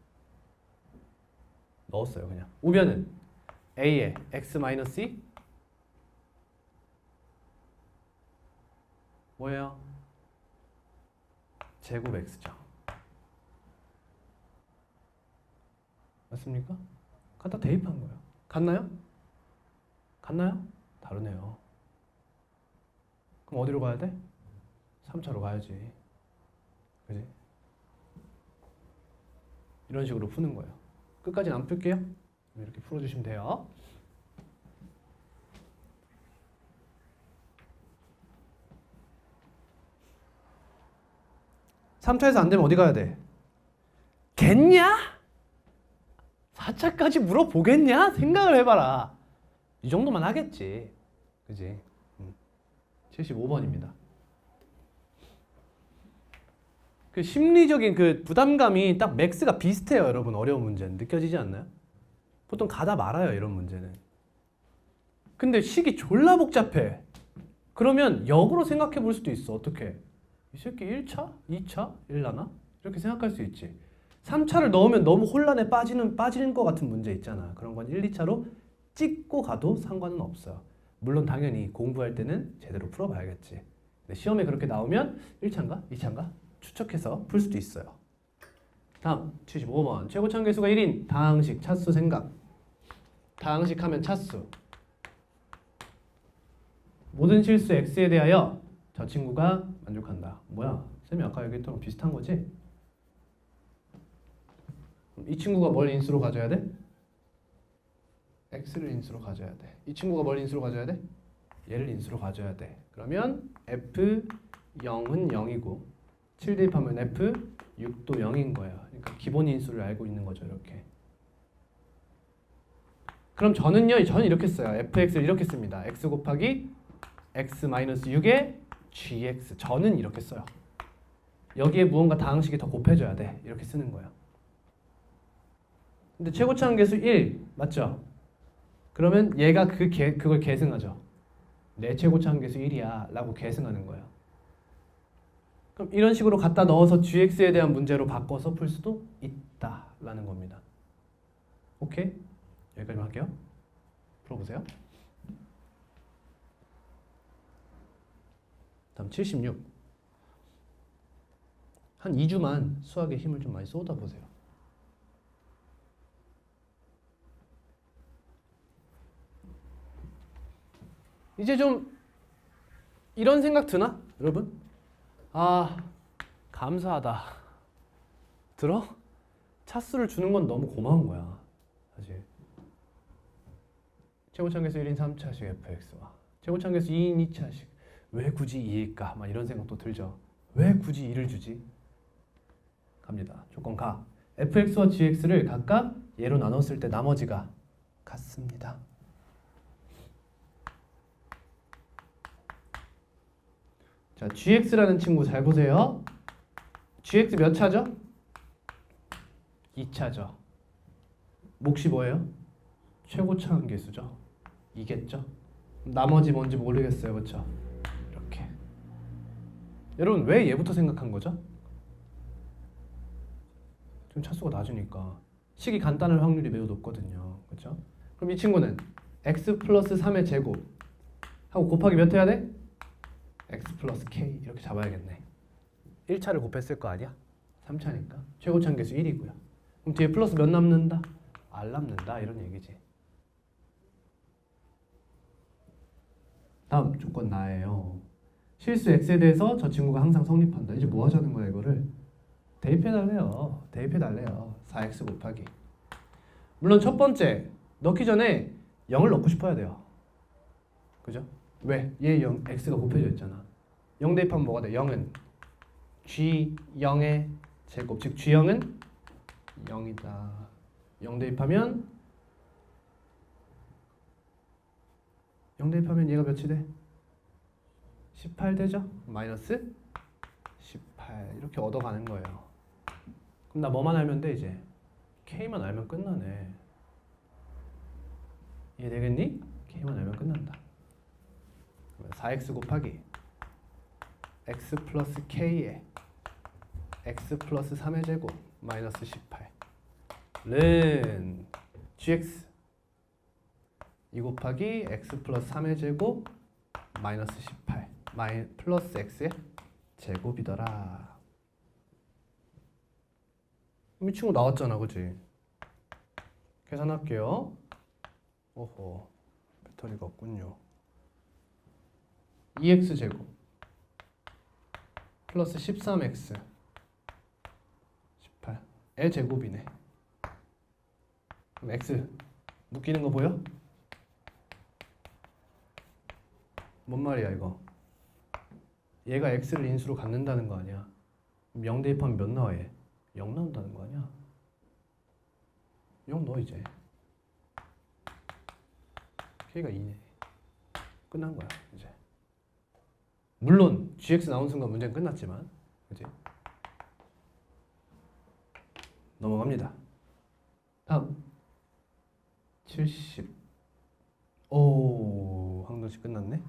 넣었어요 그냥. 우변은 a에 x 마이너스 2 뭐예요? 제곱 x죠. 맞습니까? 갖다 대입한 거예요. 같나요? 같나요? 다르네요. 그럼 어디로 가야 돼? 3차로 가야지. 그지? 이런 식으로 푸는 거예요. 끝까지는 안 풀게요. 이렇게 풀어주시면 돼요. (3차에서) 안 되면 어디 가야 돼? 겠냐? 4차까지 물어보겠냐? 생각을 해봐라. 이 정도만 하겠지. 그지? 75번입니다. 그 심리적인 그 부담감이 딱 맥스가 비슷해요. 여러분 어려운 문제는. 느껴지지 않나요? 보통 가다 말아요. 이런 문제는. 근데 식이 졸라 복잡해. 그러면 역으로 생각해 볼 수도 있어. 어떻게? 이 새끼 1차? 2차? 일라나? 이렇게 생각할 수 있지. 3차를 넣으면 너무 혼란에 빠지는 것 같은 문제 있잖아. 그런 건 1, 2차로 찍고 가도 상관은 없어요. 물론 당연히 공부할 때는 제대로 풀어봐야겠지. 근데 시험에 그렇게 나오면 1차인가? 2차인가? 추측해서 풀 수도 있어요. 다음 75번. 최고참 계수가 1인 다항식 차수 생각. 다항식 하면 차수. 모든 실수 x에 대하여 저 친구가 만족한다. 뭐야? 쌤이 아까 얘기했던 거 비슷한 거지? 이 친구가 뭘 인수로 가져야 돼? x를 인수로 가져야 돼. 이 친구가 뭘 인수로 가져야 돼? 얘를 인수로 가져야 돼. 그러면 f 0은 0이고 7 대입하면 f 6도 0인 거예요. 그러니까 기본 인수를 알고 있는 거죠. 이렇게. 그럼 저는 이렇게 써요. fx를 이렇게 씁니다. x 곱하기 x-6의 gx. 저는 이렇게 써요. 여기에 무언가 다항식이 더 곱해져야 돼. 이렇게 쓰는 거예요. 근데 최고차항 계수 1 맞죠? 그러면 얘가 그걸 계승하죠. 내 최고차항 계수 1이야 라고 계승하는 거예요. 그럼 이런 식으로 갖다 넣어서 gx에 대한 문제로 바꿔서 풀 수도 있다라는 겁니다. 오케이? 여기까지만 할게요. 풀어보세요. 다음 76. 한 2주만 수학에 힘을 좀 많이 쏟아보세요. 이제 좀 이런 생각 드나? 여러분? 아, 감사하다. 들어? 차수를 주는 건 너무 고마운 거야. 사실. 최고차항 계수 1인 3차식 fx와 최고차항 계수 2인 2차식. 왜 굳이 2일까? 막 이런 생각도 들죠. 왜 굳이 2를 주지? 갑니다. 조건 가. fx와 gx를 각각 예로 나눴을 때 나머지가 같습니다. 자, gx라는 친구 잘 보세요. gx 몇 차죠? 2차죠. 몫이 뭐예요? 최고차항 계수죠. 이겠죠? 나머지 뭔지 모르겠어요. 그렇죠? 이렇게. 여러분 왜 얘부터 생각한 거죠? 좀 차수가 낮으니까. 식이 간단할 확률이 매우 높거든요. 그렇죠? 그럼 이 친구는 x 플러스 3의 제곱 하고 곱하기 몇 해야 돼? x 플러스 k 이렇게 잡아야겠네. 1차를 곱했을 거 아니야? 3차니까 최고차는 계수 1이고요. 그럼 뒤에 플러스 몇 남는다? R 남는다 이런 얘기지. 다음 조건 나예요. 실수 x에 대해서 저 친구가 항상 성립한다. 이제 뭐 하자는 거야 이거를? 대입해달래요. 대입해달래요. 4x 곱하기. 물론 첫 번째 넣기 전에 0을 넣고 싶어야 돼요. 그죠? 왜? 얘 0, x가 곱해져 있잖아. 0 대입하면 뭐가 돼? 0은 g0의 제곱, 즉 g0은 0이다. 0 대입하면 얘가 몇이 돼? 18 되죠? 마이너스 18 이렇게 얻어가는 거예요. 그럼 나 뭐만 알면 돼 이제? K만 알면 끝나네. 이해되겠니? K만 알면 끝난다. 4x 곱하기 x 플러스 K에 x 플러스 3의 제곱 마이너스 18는 gx 2 곱하기 x 플러스 3의 제곱 마이너스 18 플러스 x의 제곱이더라. 이 친구 나왔잖아, 그치? 계산할게요. 오호, 배터리가 없군요. 2x 제곱 플러스 13x 18의 제곱이네. 그럼 x 묶이는 거 보여? 뭔 말이야 이거? 얘가 x를 인수로 갖는다는 거 아니야? 0 대입하면 몇 나와 얘? 0 나온다는 거 아니야? 0 넣어 이제. k가 2네. 끝난 거야 이제. 물론 gx 나온 순간 문제는 끝났지만, 그치? 넘어갑니다. 다음 70. 오, 항동식 끝났네.